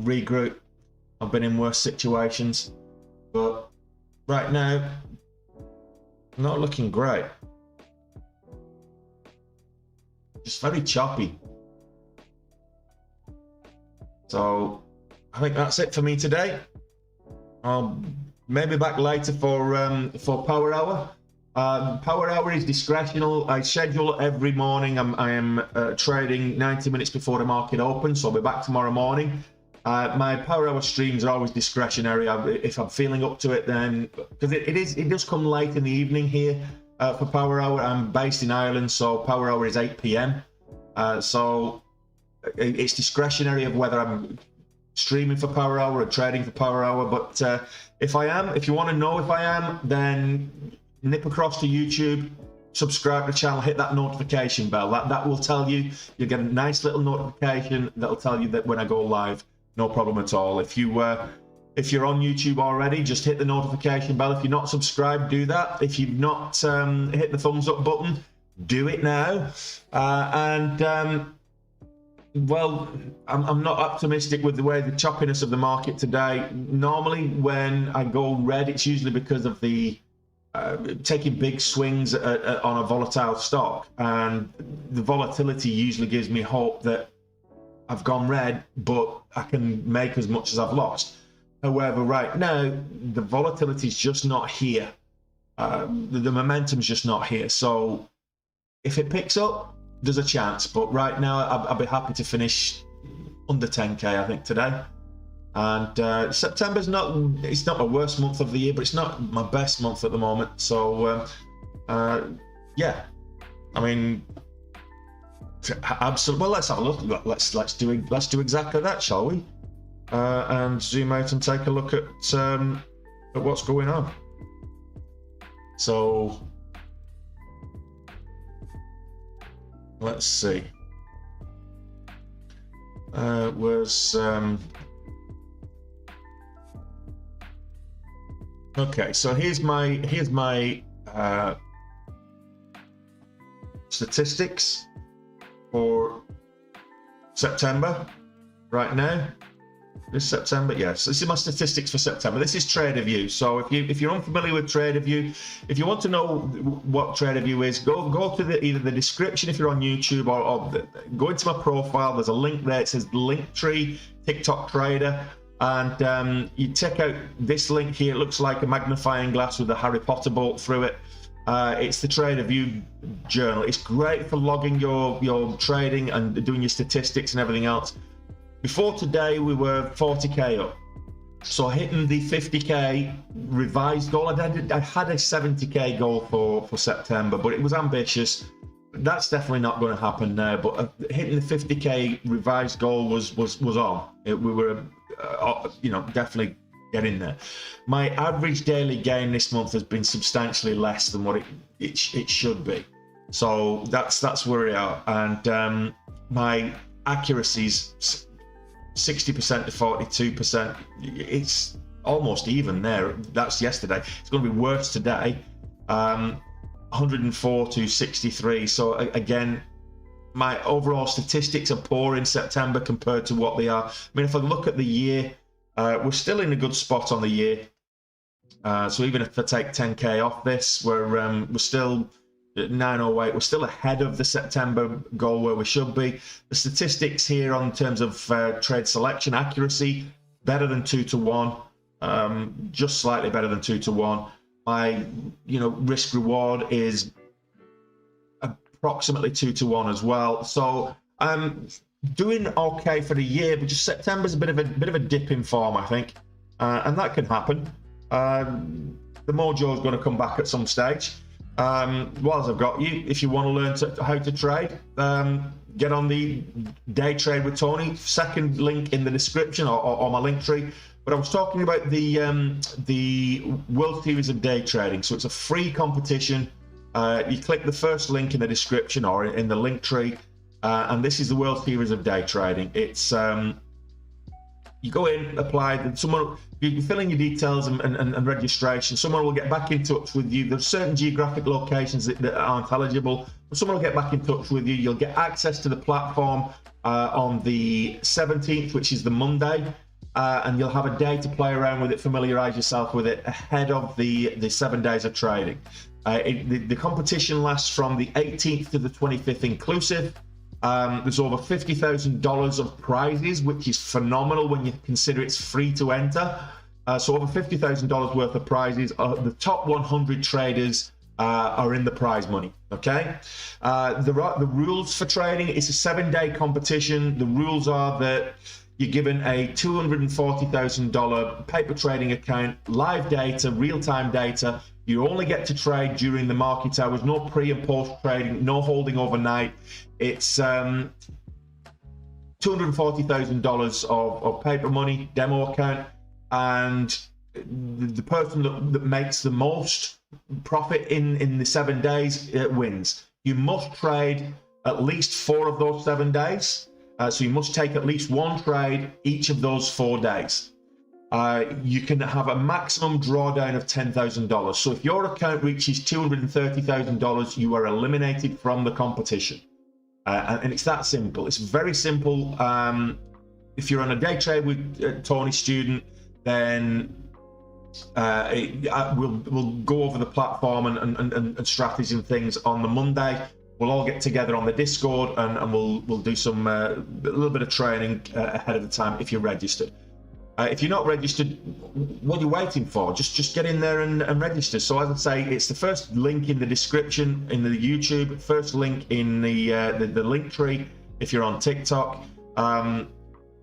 regroup. I've been in worse situations, but right now, not looking great. Just very choppy. So I think that's it for me today. I'll maybe back later for Power Hour. Power Hour is discretional. I schedule every morning. I am trading 90 minutes before the market opens, so I'll be back tomorrow morning. My Power Hour streams are always discretionary. If I'm feeling up to it, then because it does come late in the evening here for Power Hour. I'm based in Ireland, so Power Hour is 8 p.m. So it's discretionary of whether I'm streaming for Power Hour or trading for Power Hour. But if you want to know if I am, then nip across to YouTube, subscribe to the channel, hit that notification bell. That will tell you. You'll get a nice little notification that'll tell you that when I go live. No problem at all. If you're on YouTube already, just hit the notification bell. If you're not subscribed, do that. If you've not hit the thumbs up button, do it now. Well, I'm not optimistic with the way the choppiness of the market today. Normally, when I go red, it's usually because of the taking big swings on a volatile stock, and the volatility usually gives me hope that I've gone red, but I can make as much as I've lost. However, right now, the volatility is just not here. The momentum's just not here. So if it picks up, there's a chance. But right now, I'll be happy to finish under 10k, I think, today. And September's it's not my worst month of the year, but it's not my best month at the moment. So yeah, I mean, absolutely. Well, let's have a look. Let's do exactly that, shall we? And zoom out and take a look at what's going on. So let's see. Okay, so here's my statistics for September right now. This September, yes. This is my statistics for September. This is TraderView. So if you're unfamiliar with TraderView, if you want to know what TraderView is, go to either the description if you're on YouTube, or go into my profile. There's a link there. It says Linktree TikTok Trader. And you check out this link here. It looks like a magnifying glass with a Harry Potter bolt through it. It's the Trader View journal. It's great for logging your trading and doing your statistics and everything else. Before today, we were 40k up. So hitting the 50k revised goal, I had a 70k goal for September, but it was ambitious. That's definitely not going to happen now. But hitting the 50k revised goal was on. We were, definitely getting there. My average daily gain this month has been substantially less than what it should be. So that's where we are. And my accuracies, 60% to 42%. It's almost even there. That's yesterday. It's going to be worse today. 104 to 63. So again, my overall statistics are poor in September compared to what they are. I mean, if I look at the year, we're still in a good spot on the year. So even if I take 10k off this, we're still at 908. We're still ahead of the September goal where we should be. The statistics here on terms of trade selection accuracy, better than 2 to 1, just slightly better than 2 to 1. My risk reward is approximately 2 to 1 as well. So I'm doing okay for the year, but just September's a bit of a dip in form, I think, and that can happen. The mojo's going to come back at some stage. Whilst I've got you, if you want to learn how to trade, get on the Day Trade with Tony. Second link in the description or my link tree. But I was talking about the World Series of Day Trading. So it's a free competition. You click the first link in the description or in the link tree, and this is the World Series of Day Trading. It's you go in, apply, and you fill in your details and registration. Someone will get back in touch with you. There's certain geographic locations that aren't eligible, but someone will get back in touch with you. You'll get access to the platform on the 17th, which is the Monday. And you'll have a day to play around with it, familiarize yourself with it ahead of the 7 days of trading. The competition lasts from the 18th to the 25th inclusive. There's over $50,000 of prizes, which is phenomenal when you consider it's free to enter. So over $50,000 worth of prizes. The top 100 traders are in the prize money. Okay. The rules for trading, it's a 7-day competition. The rules are that you're given a $240,000 paper trading account, live data, real-time data. You only get to trade during the market hours, no pre and post trading, no holding overnight. It's $240,000 of paper money, demo account, and the person that makes the most profit in the 7 days wins. You must trade at least 4 of those 7 days. So you must take at least 1 trade each of those 4 days. You can have a maximum drawdown of $10,000. So if your account reaches $230,000, you are eliminated from the competition. And it's that simple. It's very simple. If you're on a day trade with Tony Student, then we'll go over the platform and strategies and things on the Monday. We'll all get together on the Discord and we'll do some a little bit of training ahead of the time if you're registered. If you're not registered, what are you waiting for? Just get in there and register. So as I say, it's the first link in the description in the YouTube, first link in the link tree if you're on TikTok.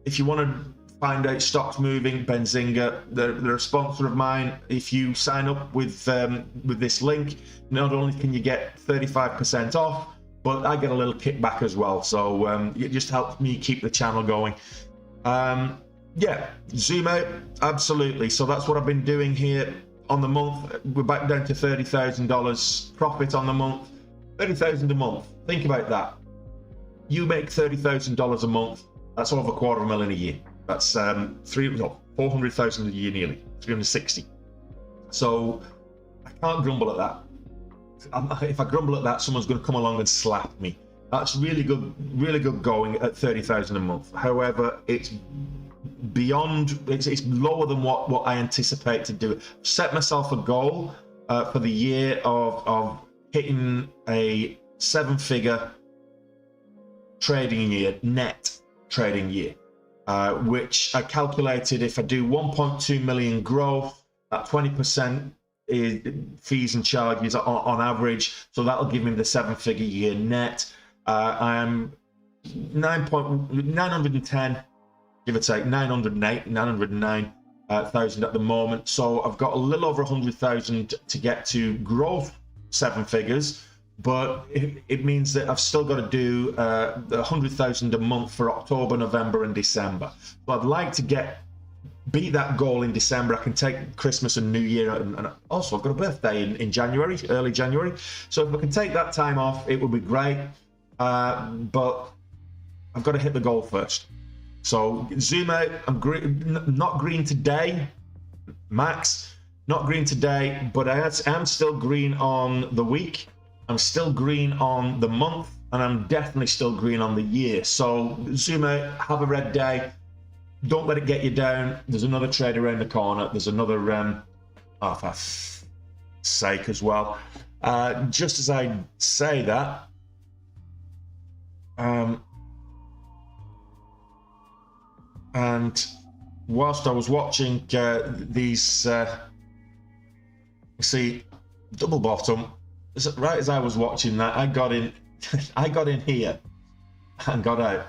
If you want to find out stocks moving, Benzinga, they're a sponsor of mine. If you sign up with this link, not only can you get 35% off, but I get a little kickback as well. So it just helps me keep the channel going. Yeah, zoom out, absolutely. So that's what I've been doing here on the month. We're back down to $30,000 profit on the month. $30,000 a month. Think about that. You make $30,000 a month. That's over $250,000 a year. That's 400,000 a year, nearly 360. So I can't grumble at that. If I grumble at that, someone's going to come along and slap me. That's really good going at 30,000 a month. However, it's beyond, it's lower than what I anticipate to do. Set myself a goal for the year of hitting a 7-figure trading year, net trading year. which I calculated if I do 1.2 million growth at 20% is fees and charges on average, so that'll give me the 7-figure year net. I am 910, give or take 909,000 at the moment, so I've got a little over 100,000 to get to growth 7 figures, but it means that I've still got to do 100,000 a month for October, November and December. So I'd like to beat that goal in December. I can take Christmas and New Year, and also I've got a birthday in January, early January, so if I can take that time off, it would be great, but I've got to hit the goal first. So zoom out. I'm not green today, max, not green today, but I am still green on the week, I'm still green on the month, and I'm definitely still green on the year. So zoom out, have a red day, don't let it get you down. There's another trade around the corner, there's another oh, for sake as well. Just as I say that, and whilst I was watching these, see, double bottom, right as I was watching that, I got in I got in here and got out,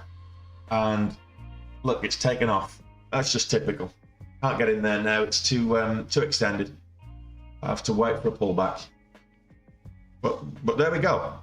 and look, it's taken off. That's just typical. Can't get in there now, it's too extended. I have to wait for a pullback, but there we go.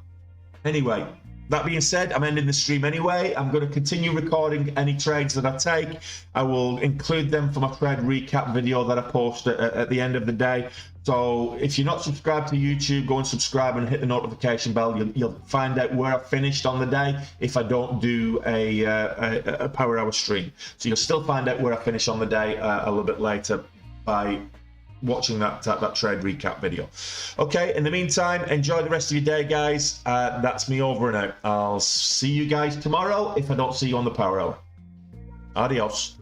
Anyway, that being said, I'm ending the stream anyway. I'm going to continue recording any trades that I take. I will include them for my trade recap video that I post at the end of the day. So if you're not subscribed to YouTube, go and subscribe and hit the notification bell. You'll find out where I finished on the day if I don't do a power hour stream. So you'll still find out where I finish on the day a little bit later by watching that trade recap video. Okay, in the meantime, enjoy the rest of your day, guys. That's me over and out. I'll see you guys tomorrow if I don't see you on the power hour. Adios.